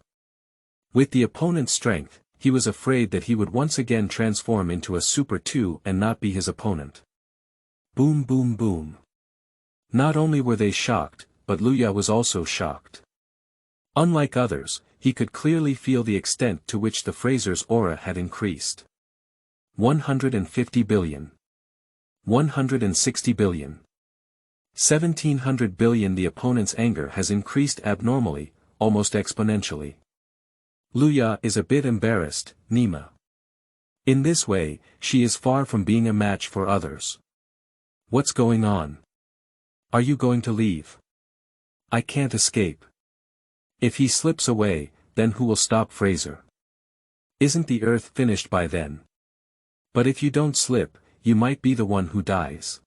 With the opponent's strength, he was afraid that he would once again transform into a Super 2 and not be his opponent. Boom boom boom. Not only were they shocked, but Luya was also shocked. Unlike others, he could clearly feel the extent to which the Fraser's aura had increased. 150 billion. 160 billion. 1700 billion. The opponent's anger has increased abnormally, almost exponentially. Luya is a bit embarrassed, Nima. In this way, she is far from being a match for others. What's going on? Are you going to leave? I can't escape. If he slips away, then who will stop Fraser? Isn't the earth finished by then? But if you don't slip, you might be the one who dies.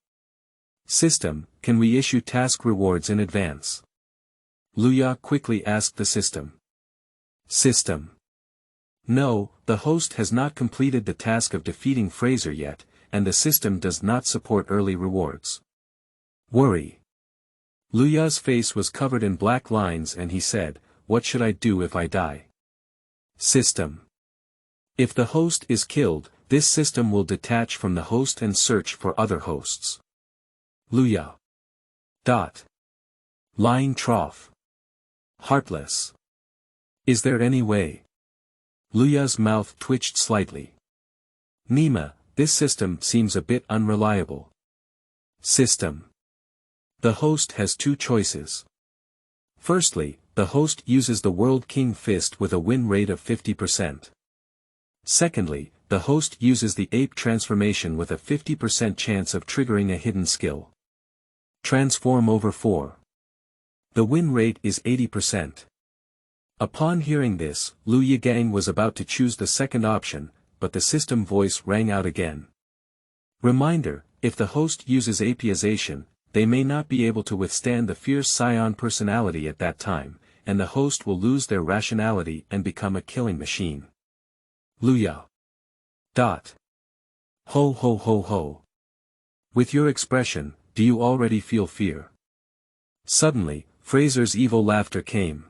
System, can we issue task rewards in advance? Luya quickly asked the system. System. No, the host has not completed the task of defeating Fraser yet, and the system does not support early rewards. Worry. Luya's face was covered in black lines and he said, "What should I do if I die?" System. If the host is killed, this system will detach from the host and search for other hosts. Luya. Lying trough. Heartless. Is there any way? Luya's mouth twitched slightly. Nima, this system seems a bit unreliable. System. The host has two choices. Firstly, the host uses the World King Fist with a win rate of 50%. Secondly, the host uses the ape transformation with a 50% chance of triggering a hidden skill. Transform over 4. The win rate is 80%. Upon hearing this, Lu Yigang was about to choose the second option, but the system voice rang out again. Reminder, if the host uses apeization, they may not be able to withstand the fierce Saiyan personality at that time, and the host will lose their rationality and become a killing machine. Luya. Ho ho ho ho. With your expression, do you already feel fear? Suddenly, Fraser's evil laughter came.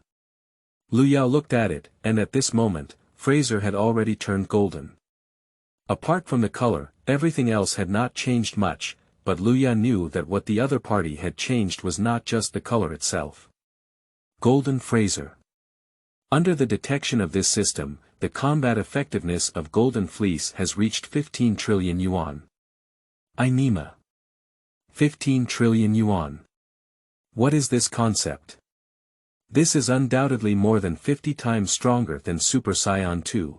Luya looked at it, and at this moment, Fraser had already turned golden. Apart from the color, everything else had not changed much, but Luya knew that what the other party had changed was not just the color itself. Golden Fraser. Under the detection of this system, the combat effectiveness of Golden Fleece has reached 15 trillion yuan. Inema. 15 trillion yuan. What is this concept? This is undoubtedly more than 50 times stronger than Super Saiyan 2.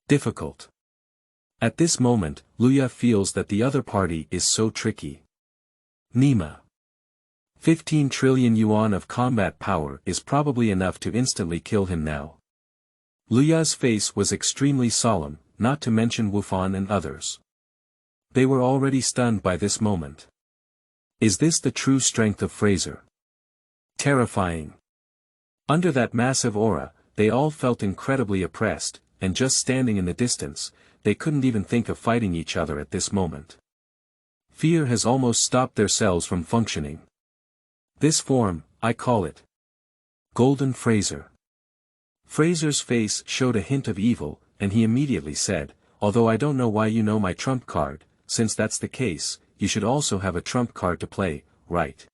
Difficult. At this moment, Luya feels that the other party is so tricky. Nema. 15 trillion yuan of combat power is probably enough to instantly kill him now. Luya's face was extremely solemn, not to mention Wufan and others. They were already stunned by this moment. Is this the true strength of Fraser? Terrifying. Under that massive aura, they all felt incredibly oppressed, and just standing in the distance, they couldn't even think of fighting each other at this moment. Fear has almost stopped their cells from functioning. This form, I call it Golden Fraser. Fraser's face showed a hint of evil, and he immediately said, although I don't know why you know my trump card, since that's the case, you should also have a trump card to play, right?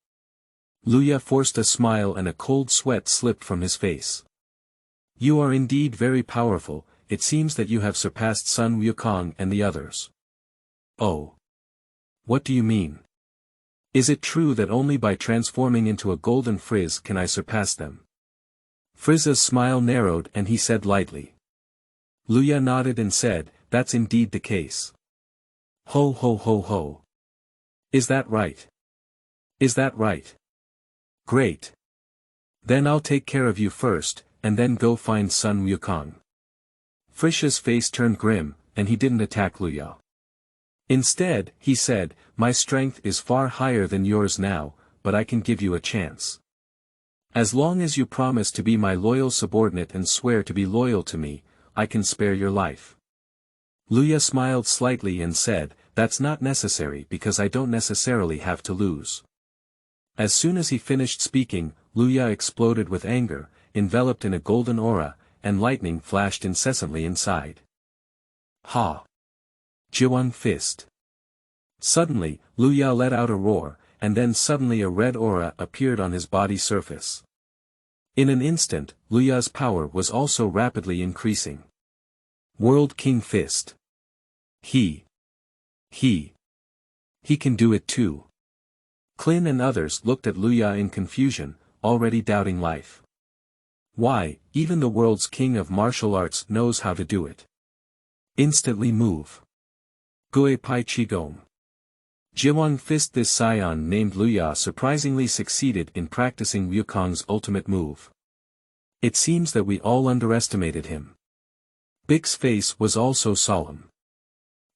Luya forced a smile and a cold sweat slipped from his face. You are indeed very powerful, it seems that you have surpassed Sun Wukong and the others. Oh. What do you mean? Is it true that only by transforming into a golden frizz can I surpass them? Frisa's smile narrowed and he said lightly. Luya nodded and said, that's indeed the case. Ho ho ho ho. Is that right? Is that right? Great. Then I'll take care of you first, and then go find Sun Wukong. Frisa's face turned grim, and he didn't attack Luya. Instead, he said, my strength is far higher than yours now, but I can give you a chance. As long as you promise to be my loyal subordinate and swear to be loyal to me, I can spare your life. Luya smiled slightly and said, that's not necessary because I don't necessarily have to lose. As soon as he finished speaking, Luya exploded with anger, enveloped in a golden aura, and lightning flashed incessantly inside. Ha! Jiwang Fist. Suddenly, Luya let out a roar, and then suddenly a red aura appeared on his body surface. In an instant, Luya's power was also rapidly increasing. World King Fist. He can do it too. Klin and others looked at Luya in confusion, already doubting life. Why, even the world's king of martial arts knows how to do it. Instantly move. Gue Pai Qigong. Jiwang Fist. This Saiyan named Luya surprisingly succeeded in practicing Wukong's ultimate move. It seems that we all underestimated him. Big's face was also solemn.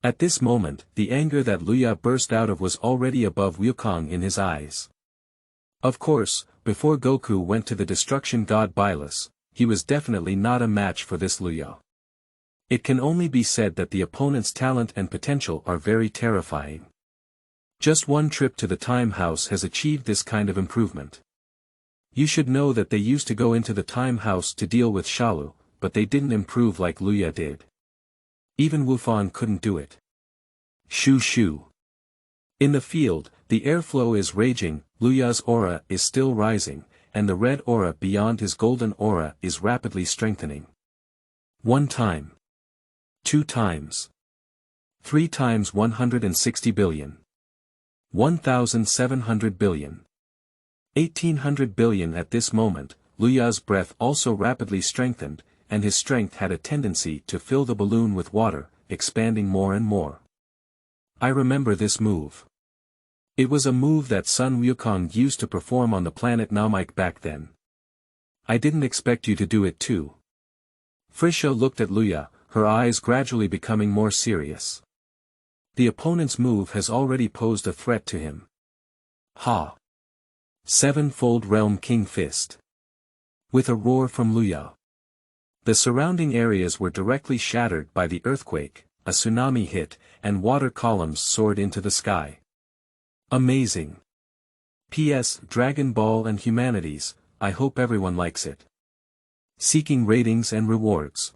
At this moment, the anger that Luya burst out of was already above Wukong in his eyes. Of course, before Goku went to the destruction god Boundless, he was definitely not a match for this Luya. It can only be said that the opponent's talent and potential are very terrifying. Just one trip to the time house has achieved this kind of improvement. You should know that they used to go into the time house to deal with Shalu, but they didn't improve like Luya did. Even Wufan couldn't do it. Shoo shoo. In the field, the airflow is raging, Luya's aura is still rising, and the red aura beyond his golden aura is rapidly strengthening. 1 time. 2 times. 3 times 160 billion. 1,700 billion. 1,800 billion. At this moment, Luya's breath also rapidly strengthened, and his strength had a tendency to fill the balloon with water, expanding more and more. I remember this move. It was a move that Sun Wukong used to perform on the planet Namek back then. I didn't expect you to do it too. Frisa looked at Luya, her eyes gradually becoming more serious. The opponent's move has already posed a threat to him. Ha! 7-fold Realm King Fist. With a roar from Luya. The surrounding areas were directly shattered by the earthquake, a tsunami hit, and water columns soared into the sky. Amazing. P.S. Dragon Ball and Humanities, I hope everyone likes it. Seeking ratings and rewards.